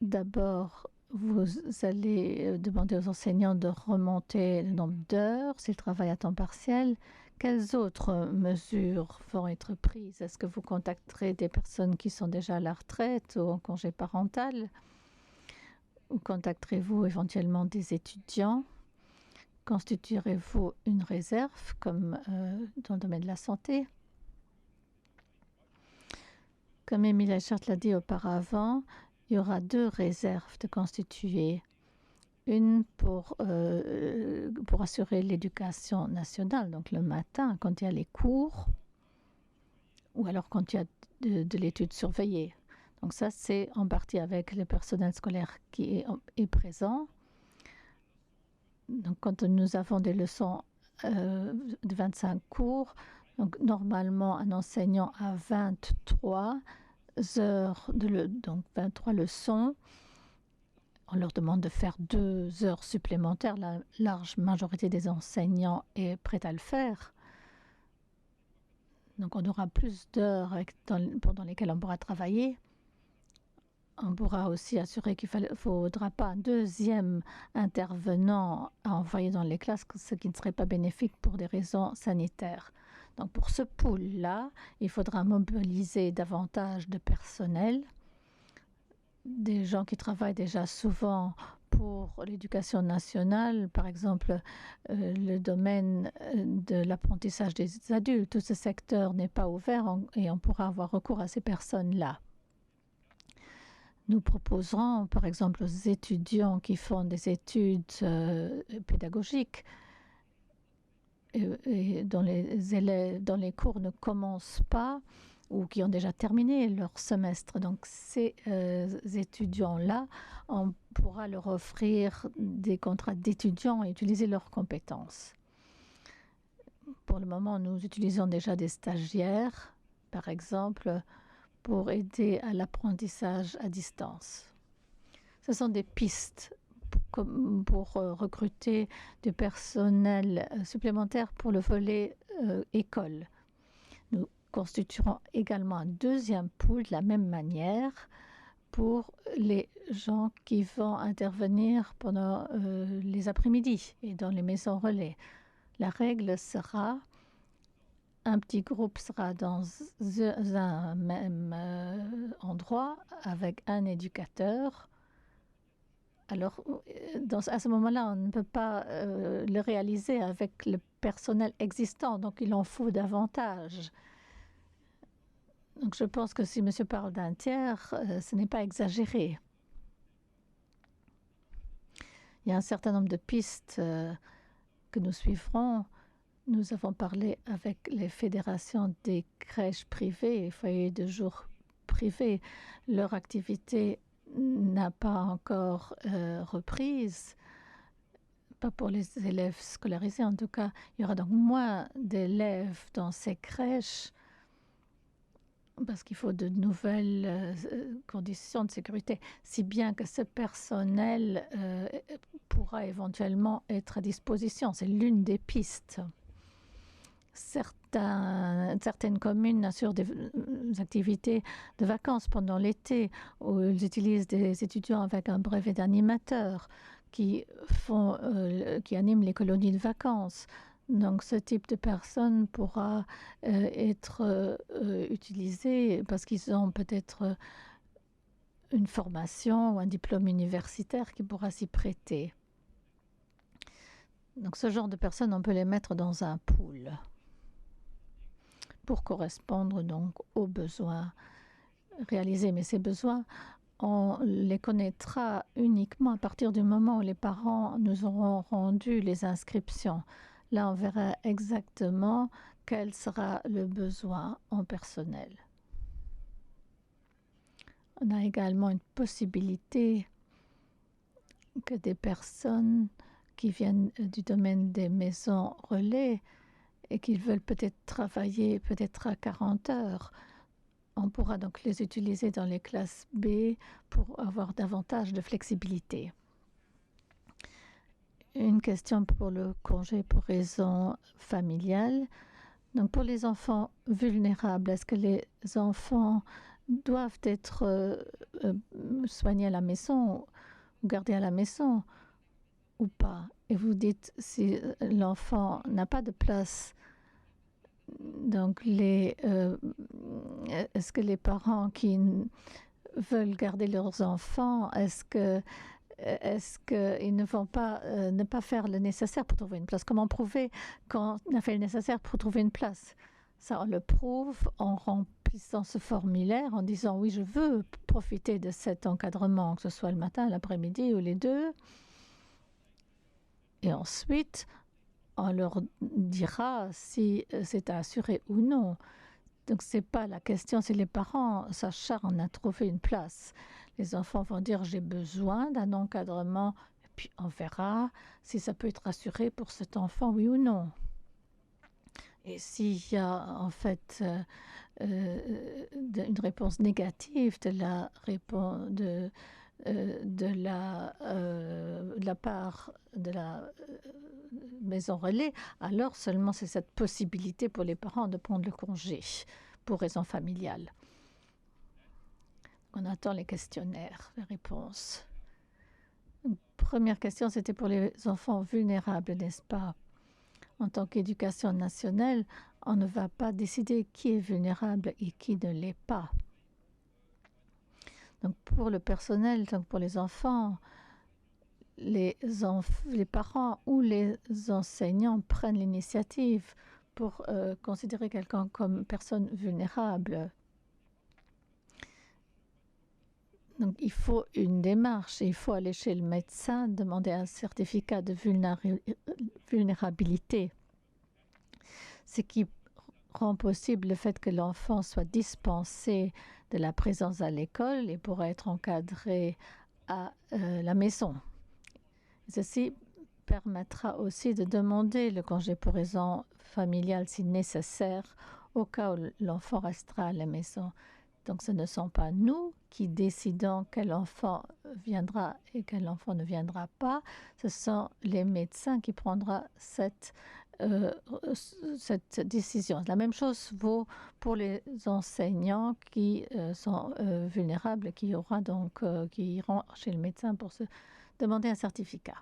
D'abord, vous allez demander aux enseignants de remonter le nombre d'heures s'ils travaillent à temps partiel. Quelles autres mesures vont être prises? Est-ce que vous contacterez des personnes qui sont déjà à la retraite ou en congé parental? Ou contacterez-vous éventuellement des étudiants? Constituerez-vous une réserve comme dans le domaine de la santé? Comme Émile Eichert l'a dit auparavant, il y aura 2 réserves de constituer. Une pour assurer l'éducation nationale, donc le matin quand il y a les cours, ou alors quand il y a de l'étude surveillée. Donc ça, c'est en partie avec le personnel scolaire qui est présent. Donc quand nous avons des leçons de 25 cours, donc normalement un enseignant a 23 heures, donc 23 leçons. On leur demande de faire 2 heures supplémentaires. La large majorité des enseignants est prête à le faire. Donc on aura plus d'heures pendant lesquelles on pourra travailler. On pourra aussi assurer qu'il ne faudra pas un deuxième intervenant à envoyer dans les classes, ce qui ne serait pas bénéfique pour des raisons sanitaires. Donc pour ce pool-là, il faudra mobiliser davantage de personnel, des gens qui travaillent déjà souvent pour l'éducation nationale, par exemple le domaine de l'apprentissage des adultes. Tout ce secteur n'est pas ouvert et on pourra avoir recours à ces personnes-là. Nous proposerons, par exemple, aux étudiants qui font des études pédagogiques et dont les cours ne commencent pas ou qui ont déjà terminé leur semestre. Donc, ces étudiants-là, on pourra leur offrir des contrats d'étudiants et utiliser leurs compétences. Pour le moment, nous utilisons déjà des stagiaires, par exemple, pour aider à l'apprentissage à distance. Ce sont des pistes pour recruter du personnel supplémentaire pour le volet école. Nous constituerons également un deuxième pool de la même manière pour les gens qui vont intervenir pendant les après-midi et dans les maisons relais. La règle sera, un petit groupe sera dans un même endroit avec un éducateur. Alors, à ce moment-là, on ne peut pas le réaliser avec le personnel existant, donc il en faut davantage. Donc, je pense que si monsieur parle d'un tiers, ce n'est pas exagéré. Il y a un certain nombre de pistes que nous suivrons. Nous avons parlé avec les fédérations des crèches privées et foyers de jour privés. Leur activité n'a pas encore reprise, pas pour les élèves scolarisés en tout cas. Il y aura donc moins d'élèves dans ces crèches parce qu'il faut de nouvelles conditions de sécurité, si bien que ce personnel pourra éventuellement être à disposition. C'est l'une des pistes. Certaines communes assurent des activités de vacances pendant l'été où ils utilisent des étudiants avec un brevet d'animateur qui animent les colonies de vacances. Donc ce type de personne pourra être utilisé parce qu'ils ont peut-être une formation ou un diplôme universitaire qui pourra s'y prêter. Donc ce genre de personnes, on peut les mettre dans un pool pour correspondre donc aux besoins réalisés. Mais ces besoins, on les connaîtra uniquement à partir du moment où les parents nous auront rendu les inscriptions. Là, on verra exactement quel sera le besoin en personnel. On a également une possibilité que des personnes qui viennent du domaine des maisons relais et qui veulent peut-être travailler peut-être à 40 heures, on pourra donc les utiliser dans les classes B pour avoir davantage de flexibilité. Une question pour le congé pour raison familiale. Donc pour les enfants vulnérables, est-ce que les enfants doivent être soignés à la maison ou gardés à la maison ou pas? Et vous dites si l'enfant n'a pas de place, donc est-ce que les parents qui veulent garder leurs enfants, est-ce qu'ils ne vont pas ne pas faire le nécessaire pour trouver une place? Comment prouver qu'on a fait le nécessaire pour trouver une place? Ça, on le prouve en remplissant ce formulaire, en disant oui, je veux profiter de cet encadrement, que ce soit le matin, l'après-midi ou les deux. Et ensuite, on leur dira si c'est assuré ou non. Donc, ce n'est pas la question si les parents s'acharnent à trouver une place. Les enfants vont dire j'ai besoin d'un encadrement, et puis on verra si ça peut être assuré pour cet enfant, oui ou non. Et s'il y a en fait une réponse négative de la part de la maison relais, alors seulement c'est cette possibilité pour les parents de prendre le congé pour raison familiale. On attend les questionnaires, les réponses. Première question, c'était pour les enfants vulnérables, n'est-ce pas? En tant qu'éducation nationale, on ne va pas décider qui est vulnérable et qui ne l'est pas. Donc pour le personnel, donc pour les enfants, les parents ou les enseignants prennent l'initiative pour considérer quelqu'un comme personne vulnérable. Donc il faut une démarche, il faut aller chez le médecin, demander un certificat de vulnérabilité, ce qui rend possible le fait que l'enfant soit dispensé de la présence à l'école et pourra être encadré à la maison. Ceci permettra aussi de demander le congé pour raison familiale si nécessaire au cas où l'enfant restera à la maison. Donc ce ne sont pas nous qui décidons quel enfant viendra et quel enfant ne viendra pas. Ce sont les médecins qui prendront cette cette décision. La même chose vaut pour les enseignants qui sont vulnérables, qui iront chez le médecin pour se demander un certificat.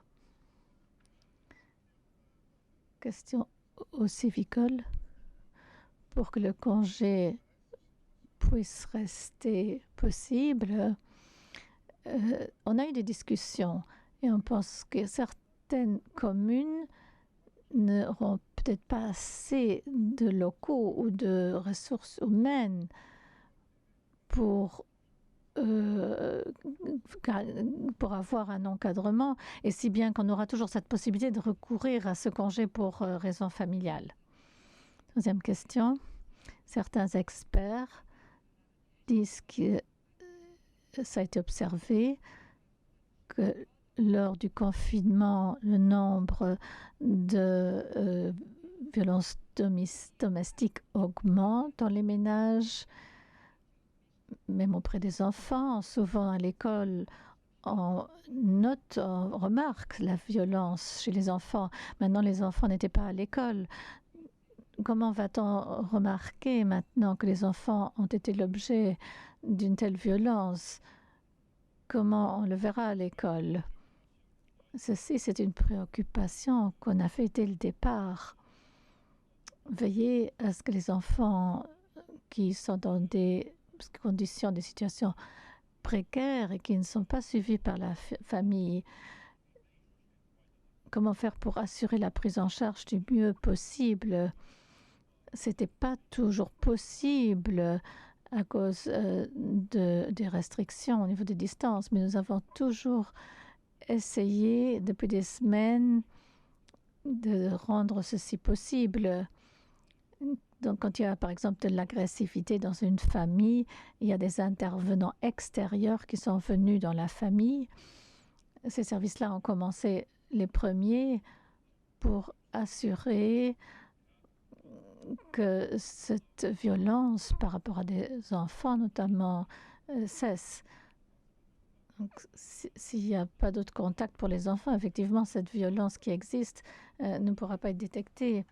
Question au civicole. Pour que le congé puisse rester possible, on a eu des discussions et on pense que certaines communes n'auront peut-être pas assez de locaux ou de ressources humaines pour avoir un encadrement, et si bien qu'on aura toujours cette possibilité de recourir à ce congé pour raison familiale. Deuxième question. Certains experts disent que ça a été observé que lors du confinement, le nombre de violences domestiques augmente dans les ménages, même auprès des enfants. Souvent à l'école, on remarque la violence chez les enfants. Maintenant, les enfants n'étaient pas à l'école. Comment va-t-on remarquer maintenant que les enfants ont été l'objet d'une telle violence? Comment on le verra à l'école? Ceci, c'est une préoccupation qu'on a fait dès le départ. Veiller à ce que les enfants qui sont dans des conditions, des situations précaires et qui ne sont pas suivis par la famille, comment faire pour assurer la prise en charge du mieux possible? C'était pas toujours possible à cause des restrictions au niveau des distances, mais nous avons toujours essayé depuis des semaines de rendre ceci possible. Donc, quand il y a par exemple de l'agressivité dans une famille, il y a des intervenants extérieurs qui sont venus dans la famille. Ces services-là ont commencé les premiers pour assurer que cette violence par rapport à des enfants notamment cesse. Donc, s'il n'y a pas d'autre contact pour les enfants, effectivement, cette violence qui existe ne pourra pas être détectée.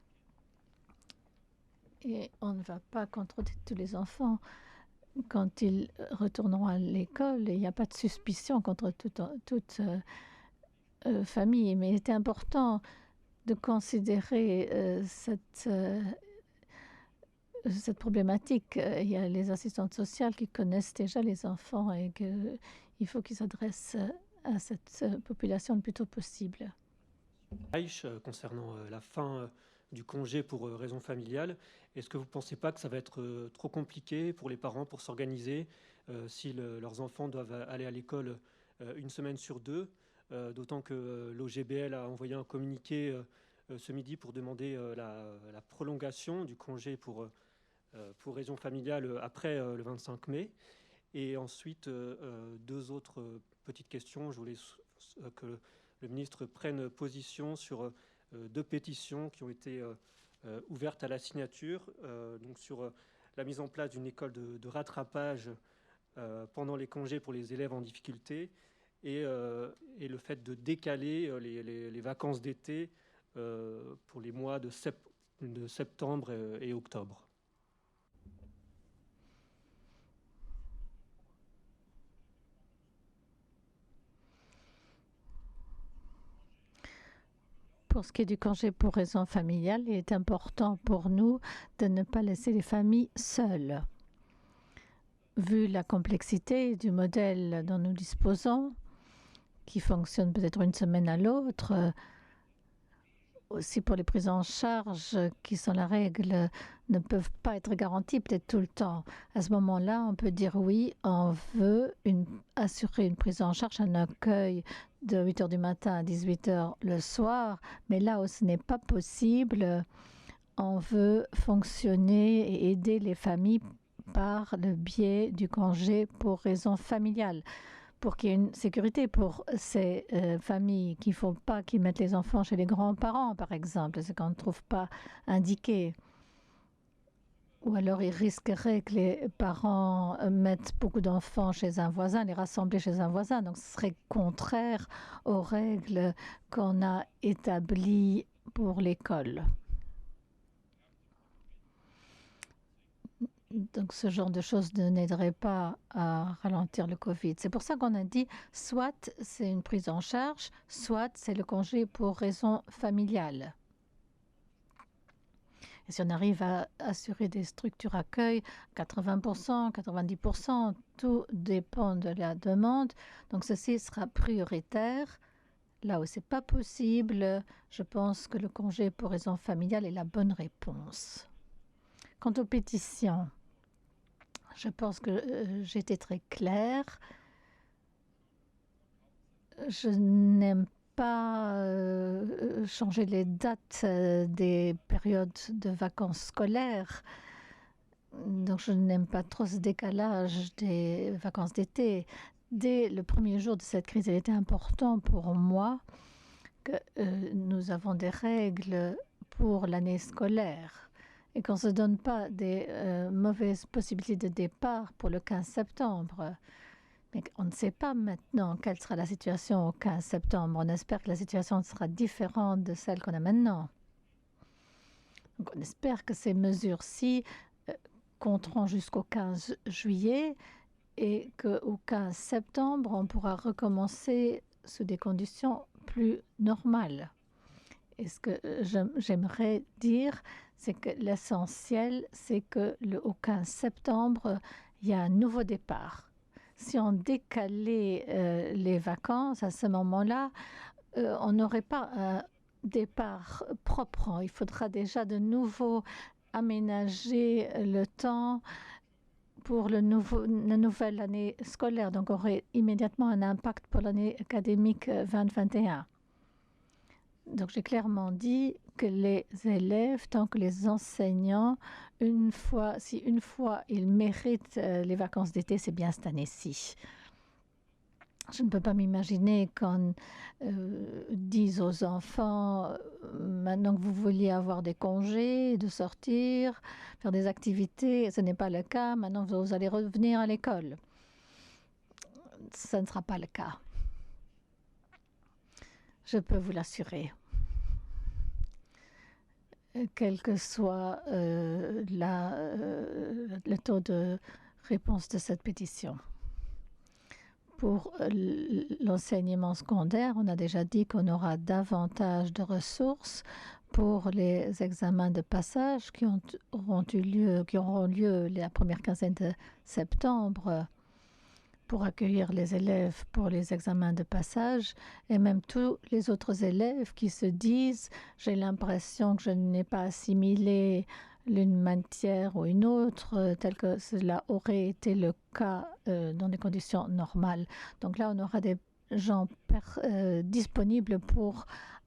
Et on ne va pas contrôler tous les enfants quand ils retourneront à l'école. Il n'y a pas de suspicion contre toute famille. Mais il était important de considérer cette problématique. Il y a les assistantes sociales qui connaissent déjà les enfants et qu'il faut qu'ils s'adressent à cette population le plus tôt possible. Concernant la fin du congé pour raison familiale, est-ce que vous ne pensez pas que ça va être trop compliqué pour les parents pour s'organiser si leurs enfants doivent aller à l'école une semaine sur deux, d'autant que l'OGBL a envoyé un communiqué ce midi pour demander la prolongation du congé pour raison familiale après le 25 mai. Et ensuite, deux autres petites questions. Je voulais que le ministre prenne position sur deux pétitions qui ont été ouvertes à la signature, donc sur la mise en place d'une école de rattrapage pendant les congés pour les élèves en difficulté et le fait de décaler les vacances d'été pour les mois de septembre et octobre. Pour ce qui est du congé pour raison familiale, il est important pour nous de ne pas laisser les familles seules. Vu la complexité du modèle dont nous disposons, qui fonctionne peut-être une semaine à l'autre, aussi pour les prises en charge qui sont la règle, ne peuvent pas être garanties peut-être tout le temps. À ce moment-là, on peut dire oui, on veut assurer une prise en charge, un accueil de 8 h du matin à 18 h le soir, mais là où ce n'est pas possible, on veut fonctionner et aider les familles par le biais du congé pour raison familiale, pour qu'il y ait une sécurité pour ces familles, qu'il ne faut pas qu'ils mettent les enfants chez les grands-parents, par exemple, ce qu'on ne trouve pas indiqué. Ou alors ils risqueraient que les parents mettent beaucoup d'enfants chez un voisin, les rassembler chez un voisin. Donc ce serait contraire aux règles qu'on a établies pour l'école. Donc ce genre de choses n'aiderait pas à ralentir le Covid. C'est pour ça qu'on a dit soit c'est une prise en charge, soit c'est le congé pour raison familiale. Et si on arrive à assurer des structures accueil, 80%, 90%, tout dépend de la demande. Donc ceci sera prioritaire. Là où ce n'est pas possible, je pense que le congé pour raison familiale est la bonne réponse. Quant aux pétitions, je pense que j'ai été très claire. Je n'aime pas changer les dates des périodes de vacances scolaires. Donc je n'aime pas trop ce décalage des vacances d'été. Dès le premier jour de cette crise, il était important pour moi que nous avons des règles pour l'année scolaire et qu'on ne se donne pas des mauvaises possibilités de départ pour le 15 septembre. Mais on ne sait pas maintenant quelle sera la situation au 15 septembre. On espère que la situation sera différente de celle qu'on a maintenant. Donc on espère que ces mesures-ci compteront jusqu'au 15 juillet et qu'au 15 septembre, on pourra recommencer sous des conditions plus normales. Et ce que j'aimerais dire, c'est que l'essentiel, c'est qu'au 15 septembre, il y a un nouveau départ. Si on décalait les vacances à ce moment-là, on n'aurait pas un départ propre. Il faudra déjà de nouveau aménager le temps pour la nouvelle année scolaire. Donc, on aurait immédiatement un impact pour l'année académique 2021. Donc, j'ai clairement dit que les élèves, tant que les enseignants, si une fois ils méritent les vacances d'été, c'est bien cette année-ci. Je ne peux pas m'imaginer qu'on dise aux enfants, maintenant que vous vouliez avoir des congés, de sortir, faire des activités, ce n'est pas le cas, maintenant vous allez revenir à l'école. Ça ne sera pas le cas. Je peux vous l'assurer. Quel que soit le taux de réponse de cette pétition. Pour l'enseignement secondaire, on a déjà dit qu'on aura davantage de ressources pour les examens de passage qui auront lieu la première quinzaine de septembre pour accueillir les élèves pour les examens de passage et même tous les autres élèves qui se disent « j'ai l'impression que je n'ai pas assimilé l'une matière ou une autre, tel que cela aurait été le cas dans des conditions normales. » Donc là, on aura des gens disponibles pour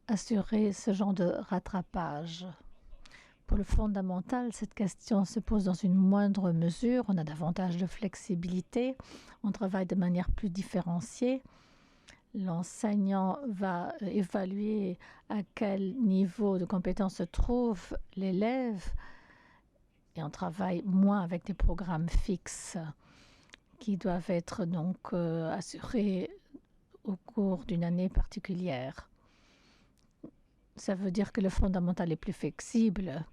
assurer ce genre de rattrapage. Pour le fondamental, cette question se pose dans une moindre mesure. On a davantage de flexibilité. On travaille de manière plus différenciée. L'enseignant va évaluer à quel niveau de compétence se trouve l'élève. Et on travaille moins avec des programmes fixes qui doivent être donc assurés au cours d'une année particulière. Ça veut dire que le fondamental est plus flexible.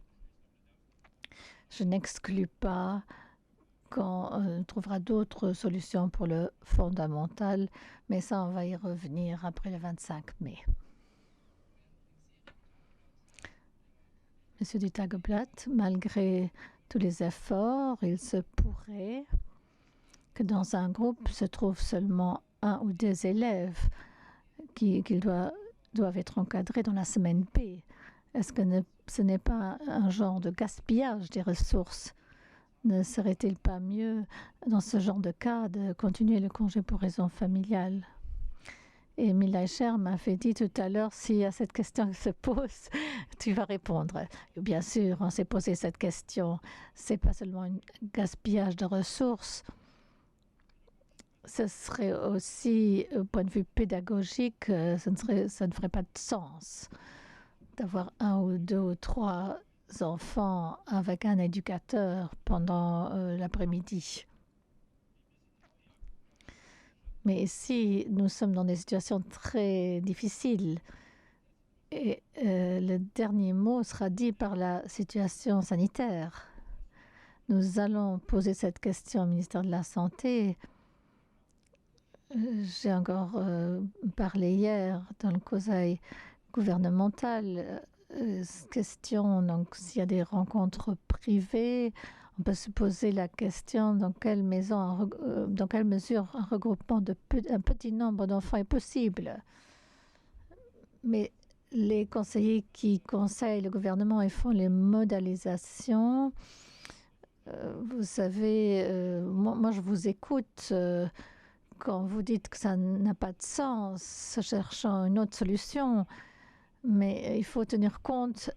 Je n'exclus pas qu'on trouvera d'autres solutions pour le fondamental, mais ça, on va y revenir après le 25 mai. Monsieur du Tageblatt, malgré tous les efforts, il se pourrait que dans un groupe se trouvent seulement un ou deux élèves qui doivent être encadrés dans la semaine P. Est-ce que ce n'est pas un genre de gaspillage des ressources? Ne serait-il pas mieux, dans ce genre de cas, de continuer le congé pour raison familiale? Et Mila Cher m'a fait dire tout à l'heure, s'il y a cette question qui se pose, tu vas répondre. Et bien sûr, on s'est posé cette question. Ce n'est pas seulement un gaspillage de ressources. Ce serait aussi, au point de vue pédagogique, ça ne ferait pas de sens d'avoir un ou deux ou trois enfants avec un éducateur pendant l'après-midi. Mais ici, nous sommes dans des situations très difficiles. Et le dernier mot sera dit par la situation sanitaire. Nous allons poser cette question au ministère de la Santé. J'ai encore parlé hier dans le conseil gouvernemental. Question, donc s'il y a des rencontres privées, on peut se poser la question dans quelle mesure un regroupement d'un petit nombre d'enfants est possible. Mais les conseillers qui conseillent le gouvernement et font les modélisations, vous savez, moi je vous écoute quand vous dites que ça n'a pas de sens, cherchant une autre solution, mais il faut tenir compte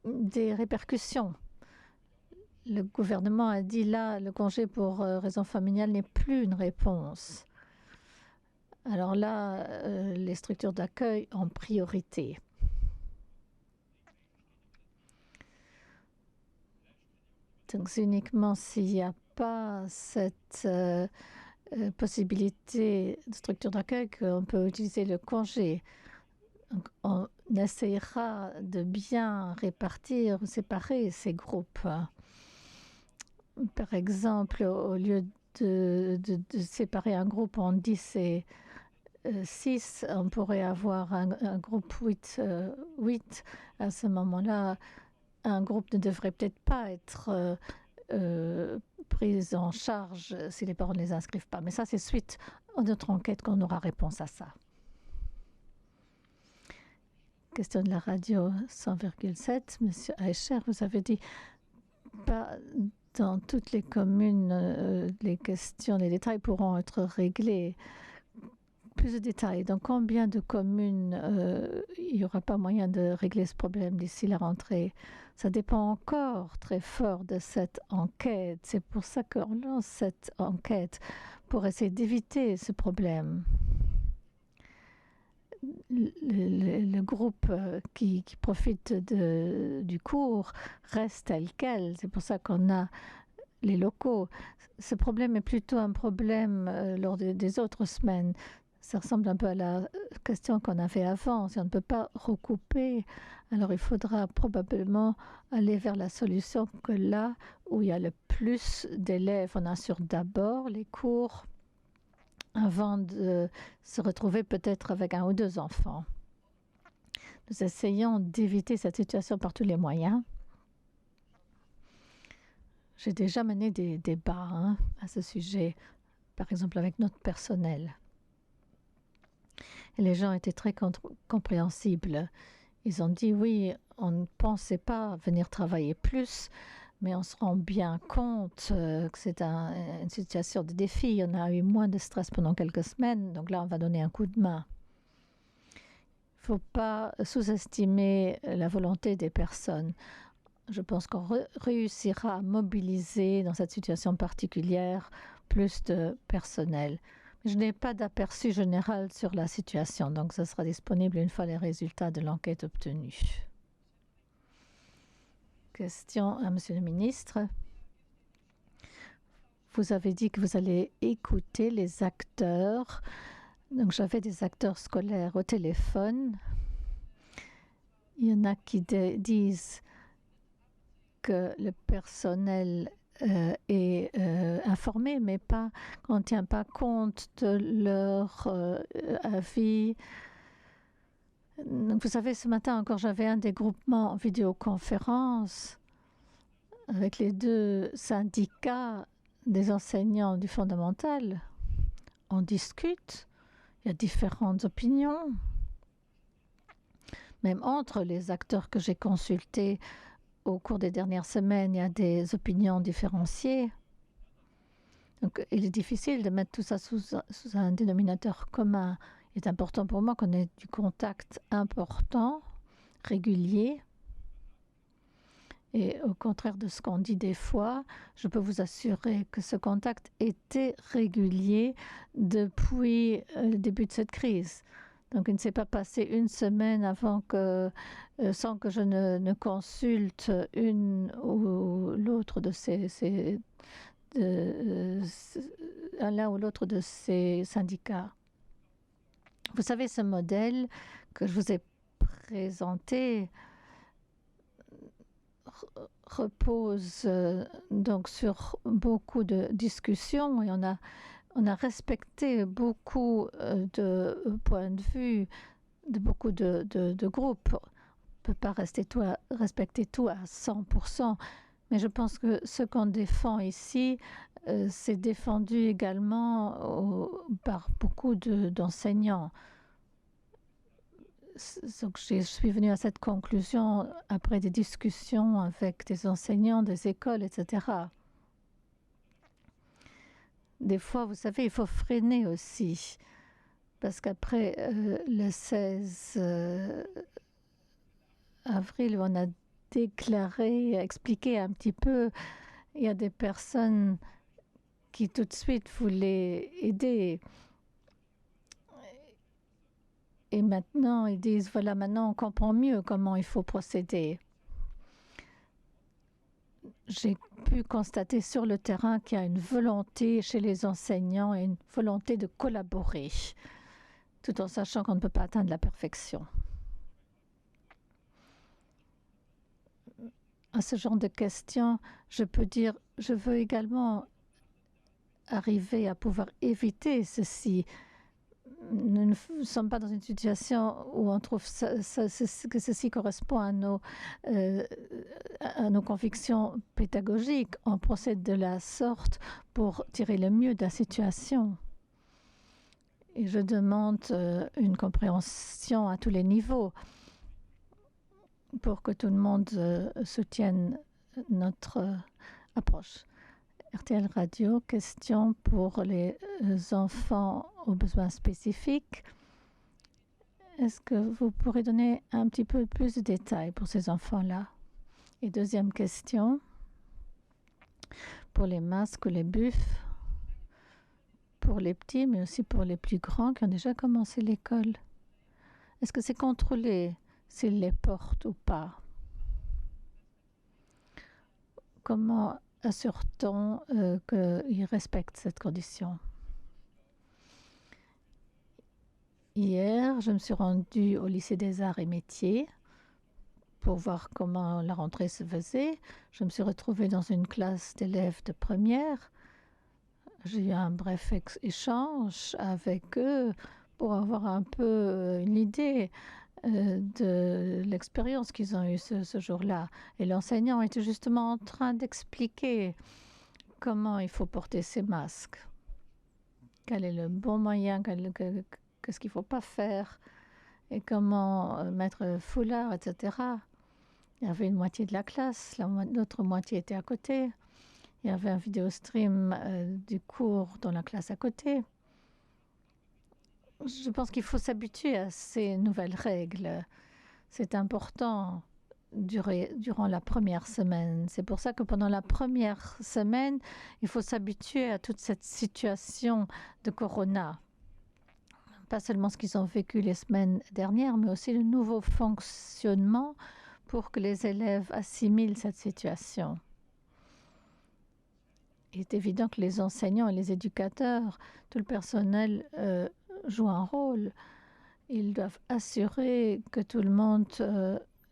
des répercussions. Le gouvernement a dit là, le congé pour raison familiale n'est plus une réponse. Alors là, les structures d'accueil en priorité. Donc c'est uniquement s'il n'y a pas cette possibilité de structure d'accueil qu'on peut utiliser le congé. Donc on essayera de bien répartir ou séparer ces groupes. Par exemple, au lieu de séparer un groupe en 10 et 6, on pourrait avoir un groupe 8. À ce moment-là, un groupe ne devrait peut-être pas être pris en charge si les parents ne les inscrivent pas. Mais ça, c'est suite à notre enquête qu'on aura réponse à ça. Question de la radio 100,7. Monsieur Eicher, vous avez dit pas dans toutes les communes, les questions, les détails pourront être réglés. Plus de détails. Dans combien de communes il n'y aura pas moyen de régler ce problème d'ici la rentrée? Ça dépend encore très fort de cette enquête. C'est pour ça qu'on lance cette enquête, pour essayer d'éviter ce problème. Le groupe qui profite du cours reste tel quel. C'est pour ça qu'on a les locaux. Ce problème est plutôt un problème lors des autres semaines. Ça ressemble un peu à la question qu'on avait avant. Si on ne peut pas recouper, alors il faudra probablement aller vers la solution que là où il y a le plus d'élèves, on assure d'abord les cours avant de se retrouver peut-être avec un ou deux enfants. Nous essayons d'éviter cette situation par tous les moyens. J'ai déjà mené des débats à ce sujet, par exemple avec notre personnel. Et les gens étaient très compréhensibles. Ils ont dit oui, on ne pensait pas venir travailler plus, mais on se rend bien compte que c'est une situation de défi. On a eu moins de stress pendant quelques semaines, donc là on va donner un coup de main. Il ne faut pas sous-estimer la volonté des personnes. Je pense qu'on réussira à mobiliser dans cette situation particulière plus de personnel. Je n'ai pas d'aperçu général sur la situation, donc ça sera disponible une fois les résultats de l'enquête obtenus. Question à Monsieur le ministre. Vous avez dit que vous allez écouter les acteurs. Donc j'avais des acteurs scolaires au téléphone. Il y en a qui disent que le personnel est informé, mais qu'on ne tient pas compte de leur avis. Donc, vous savez, ce matin encore, j'avais un des groupements en vidéoconférence avec les deux syndicats des enseignants du fondamental. On discute, il y a différentes opinions. Même entre les acteurs que j'ai consultés au cours des dernières semaines, il y a des opinions différenciées. Donc, il est difficile de mettre tout ça sous un dénominateur commun. Il est important pour moi qu'on ait du contact important, régulier. Et au contraire de ce qu'on dit des fois, je peux vous assurer que ce contact était régulier depuis le début de cette crise. Donc, il ne s'est pas passé une semaine sans que je ne consulte une ou l'autre de l'un ou l'autre de ces syndicats. Vous savez, ce modèle que je vous ai présenté repose donc sur beaucoup de discussions et on a respecté beaucoup de points de vue de beaucoup de groupes. On ne peut pas respecter tout à 100%, mais je pense que ce qu'on défend ici, c'est défendu également par beaucoup d'enseignants. Donc, je suis venue à cette conclusion après des discussions avec des enseignants, des écoles, etc. Des fois, vous savez, il faut freiner aussi, parce qu'après le 16 avril, on a déclaré, expliqué un petit peu, il y a des personnes qui tout de suite voulaient aider. Et maintenant, ils disent, voilà, maintenant on comprend mieux comment il faut procéder. J'ai pu constater sur le terrain qu'il y a une volonté chez les enseignants et une volonté de collaborer, tout en sachant qu'on ne peut pas atteindre la perfection. À ce genre de questions, je peux dire, je veux également arriver à pouvoir éviter ceci. Nous ne sommes pas dans une situation où on trouve que ceci correspond à nos convictions pédagogiques. On procède de la sorte pour tirer le mieux de la situation. Et je demande une compréhension à tous les niveaux pour que tout le monde soutienne notre approche. RTL Radio, question pour les enfants aux besoins spécifiques. Est-ce que vous pourrez donner un petit peu plus de détails pour ces enfants-là? Et deuxième question, pour les masques ou les buffs, pour les petits, mais aussi pour les plus grands qui ont déjà commencé l'école. Est-ce que c'est contrôlé s'ils les portent ou pas? Comment assure-t-on qu'ils respectent cette condition? Hier, je me suis rendue au lycée des arts et métiers pour voir comment la rentrée se faisait. Je me suis retrouvée dans une classe d'élèves de première. J'ai eu un bref échange avec eux pour avoir un peu une idée de l'expérience qu'ils ont eue ce jour-là. Et l'enseignant était justement en train d'expliquer comment il faut porter ces masques. Quel est le bon moyen, qu'est-ce qu'il ne faut pas faire, et comment mettre le foulard, etc. Il y avait une moitié de la classe, l'autre moitié était à côté. Il y avait un vidéo stream du cours dans la classe à côté. Je pense qu'il faut s'habituer à ces nouvelles règles. C'est important durant la première semaine. C'est pour ça que pendant la première semaine, il faut s'habituer à toute cette situation de corona. Pas seulement ce qu'ils ont vécu les semaines dernières, mais aussi le nouveau fonctionnement pour que les élèves assimilent cette situation. Il est évident que les enseignants et les éducateurs, tout le personnel joue un rôle. Ils doivent assurer que tout le monde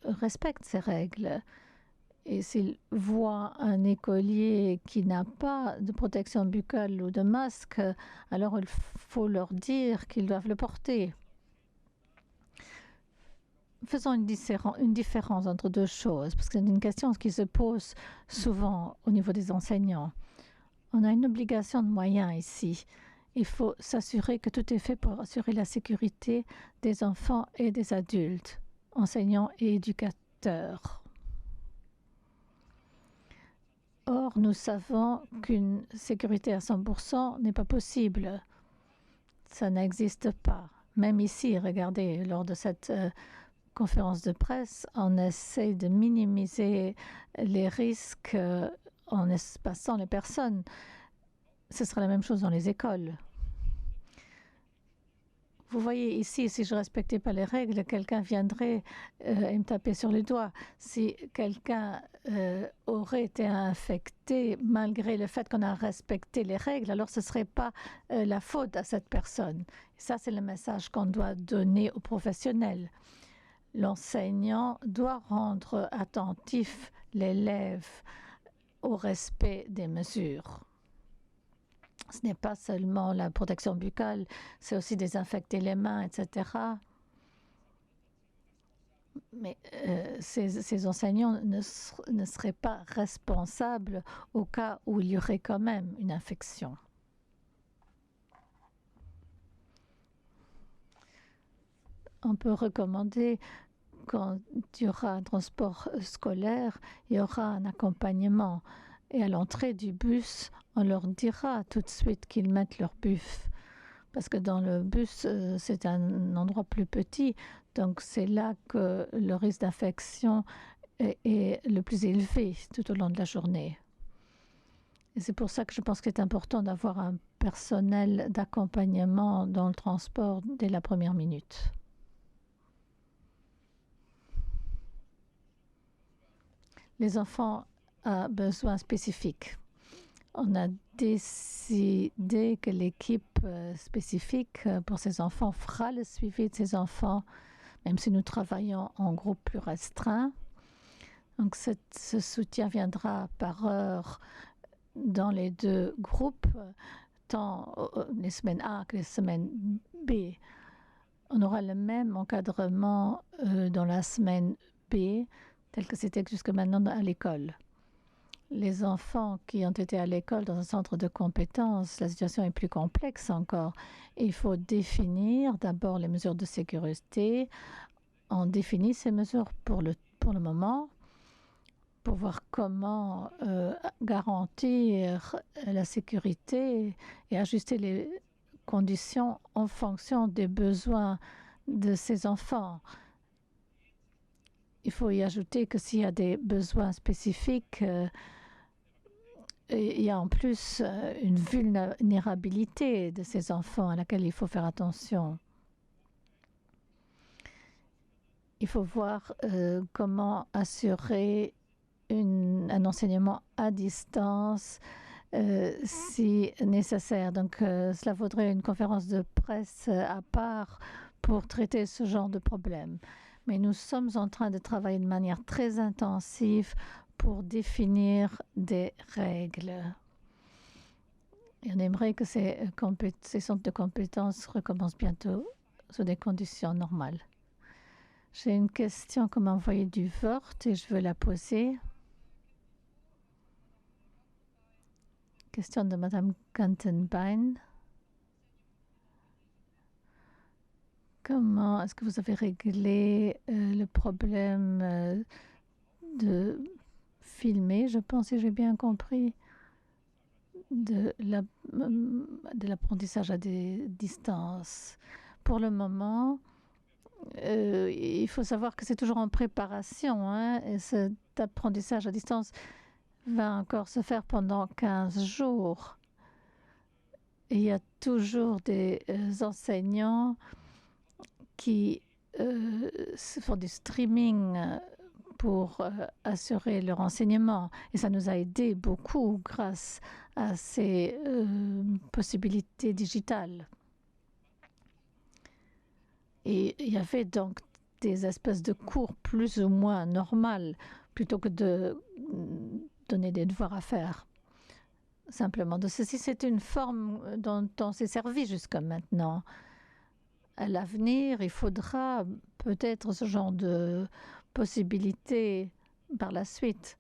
respecte ces règles. Et s'ils voient un écolier qui n'a pas de protection buccale ou de masque, alors il faut leur dire qu'ils doivent le porter. Faisons une différence entre deux choses, parce que c'est une question qui se pose souvent au niveau des enseignants. On a une obligation de moyens ici. Il faut s'assurer que tout est fait pour assurer la sécurité des enfants et des adultes, enseignants et éducateurs. Or, nous savons qu'une sécurité à 100% n'est pas possible. Ça n'existe pas. Même ici, regardez, lors de cette conférence de presse, on essaie de minimiser les risques en espaçant les personnes. Ce sera la même chose dans les écoles. Vous voyez ici, si je ne respectais pas les règles, quelqu'un viendrait et me taper sur les doigts. Si quelqu'un aurait été infecté malgré le fait qu'on a respecté les règles, alors ce ne serait pas la faute à cette personne. Ça, c'est le message qu'on doit donner aux professionnels. L'enseignant doit rendre attentif l'élève au respect des mesures. Ce n'est pas seulement la protection buccale, c'est aussi désinfecter les mains, etc. Mais ces enseignants ne seraient pas responsables au cas où il y aurait quand même une infection. On peut recommander, quand il y aura un transport scolaire, il y aura un accompagnement. Et à l'entrée du bus, on leur dira tout de suite qu'ils mettent leur bus. Parce que dans le bus, c'est un endroit plus petit. Donc c'est là que le risque d'infection est le plus élevé tout au long de la journée. Et c'est pour ça que je pense qu'il est important d'avoir un personnel d'accompagnement dans le transport dès la première minute. Les enfants à besoins spécifiques. On a décidé que l'équipe spécifique pour ces enfants fera le suivi de ces enfants, même si nous travaillons en groupe plus restreint. Donc ce soutien viendra par heure dans les deux groupes, tant les semaines A que les semaines B. On aura le même encadrement dans la semaine B, tel que c'était jusque maintenant à l'école. Les enfants qui ont été à l'école dans un centre de compétences, la situation est plus complexe encore. Il faut définir d'abord les mesures de sécurité. On définit ces mesures pour le moment, pour voir comment garantir la sécurité et ajuster les conditions en fonction des besoins de ces enfants. Il faut y ajouter que s'il y a des besoins spécifiques, il y a en plus une vulnérabilité de ces enfants à laquelle il faut faire attention. Il faut voir comment assurer un enseignement à distance si nécessaire. Donc cela vaudrait une conférence de presse à part pour traiter ce genre de problème. Mais nous sommes en train de travailler de manière très intensive pour définir des règles. Et on aimerait que ces centres de compétences recommencent bientôt sous des conditions normales. J'ai une question comme envoyé du vote et je veux la poser. Question de Madame Kantenbein. Comment est-ce que vous avez réglé le problème de filmer, je pense, si j'ai bien compris, de l'apprentissage à des distances? Pour le moment, il faut savoir que c'est toujours en préparation, et cet apprentissage à distance va encore se faire pendant 15 jours. Et il y a toujours des enseignants qui font du streaming pour assurer leur enseignement. Et ça nous a aidé beaucoup grâce à ces possibilités digitales. Et il y avait donc des espèces de cours plus ou moins normales plutôt que de donner des devoirs à faire. Simplement. De ceci, c'est une forme dont on s'est servi jusqu'à maintenant. À l'avenir, il faudra peut-être ce genre de possibilité par la suite.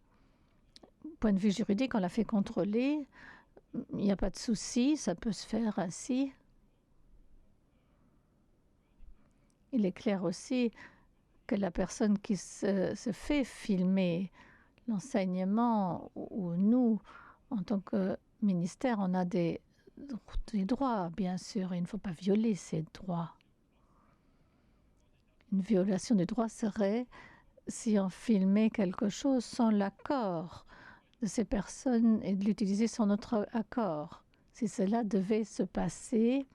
Point de vue juridique, on l'a fait contrôler. Il n'y a pas de souci, ça peut se faire ainsi. Il est clair aussi que la personne qui se fait filmer l'enseignement ou nous, en tant que ministère, on a des droits, bien sûr, et il ne faut pas violer ces droits. Une violation des droits serait si on filmait quelque chose sans l'accord de ces personnes et de l'utiliser sans notre accord. Si cela devait se passer,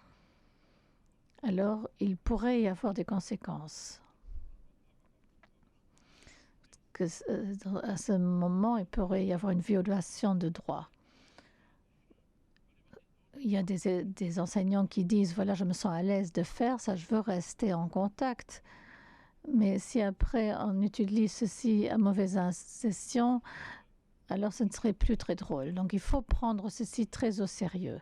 alors il pourrait y avoir des conséquences. À ce moment, il pourrait y avoir une violation de droit. Il y a des enseignants qui disent, voilà, je me sens à l'aise de faire ça, je veux rester en contact. Mais si après on utilise ceci à mauvaise escient, alors ce ne serait plus très drôle. Donc il faut prendre ceci très au sérieux.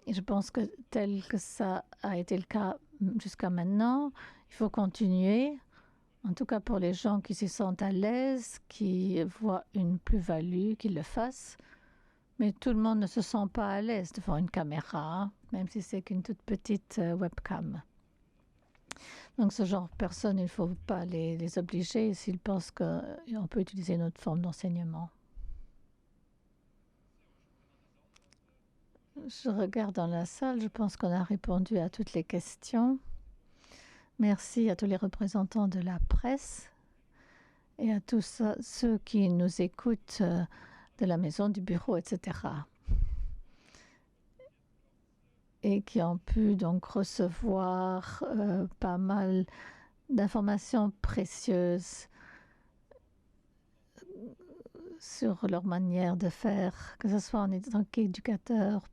Et je pense que tel que ça a été le cas jusqu'à maintenant, il faut continuer. En tout cas pour les gens qui se sentent à l'aise, qui voient une plus-value, qu'ils le fassent. Mais tout le monde ne se sent pas à l'aise devant une caméra, même si c'est qu'une toute petite webcam. Donc ce genre de personnes, il ne faut pas les obliger s'ils pensent qu'on peut utiliser une autre forme d'enseignement. Je regarde dans la salle, je pense qu'on a répondu à toutes les questions. Merci à tous les représentants de la presse et à tous ceux qui nous écoutent de la maison, du bureau, etc. Et qui ont pu donc recevoir pas mal d'informations précieuses sur leur manière de faire, que ce soit en tant qu'éducateur,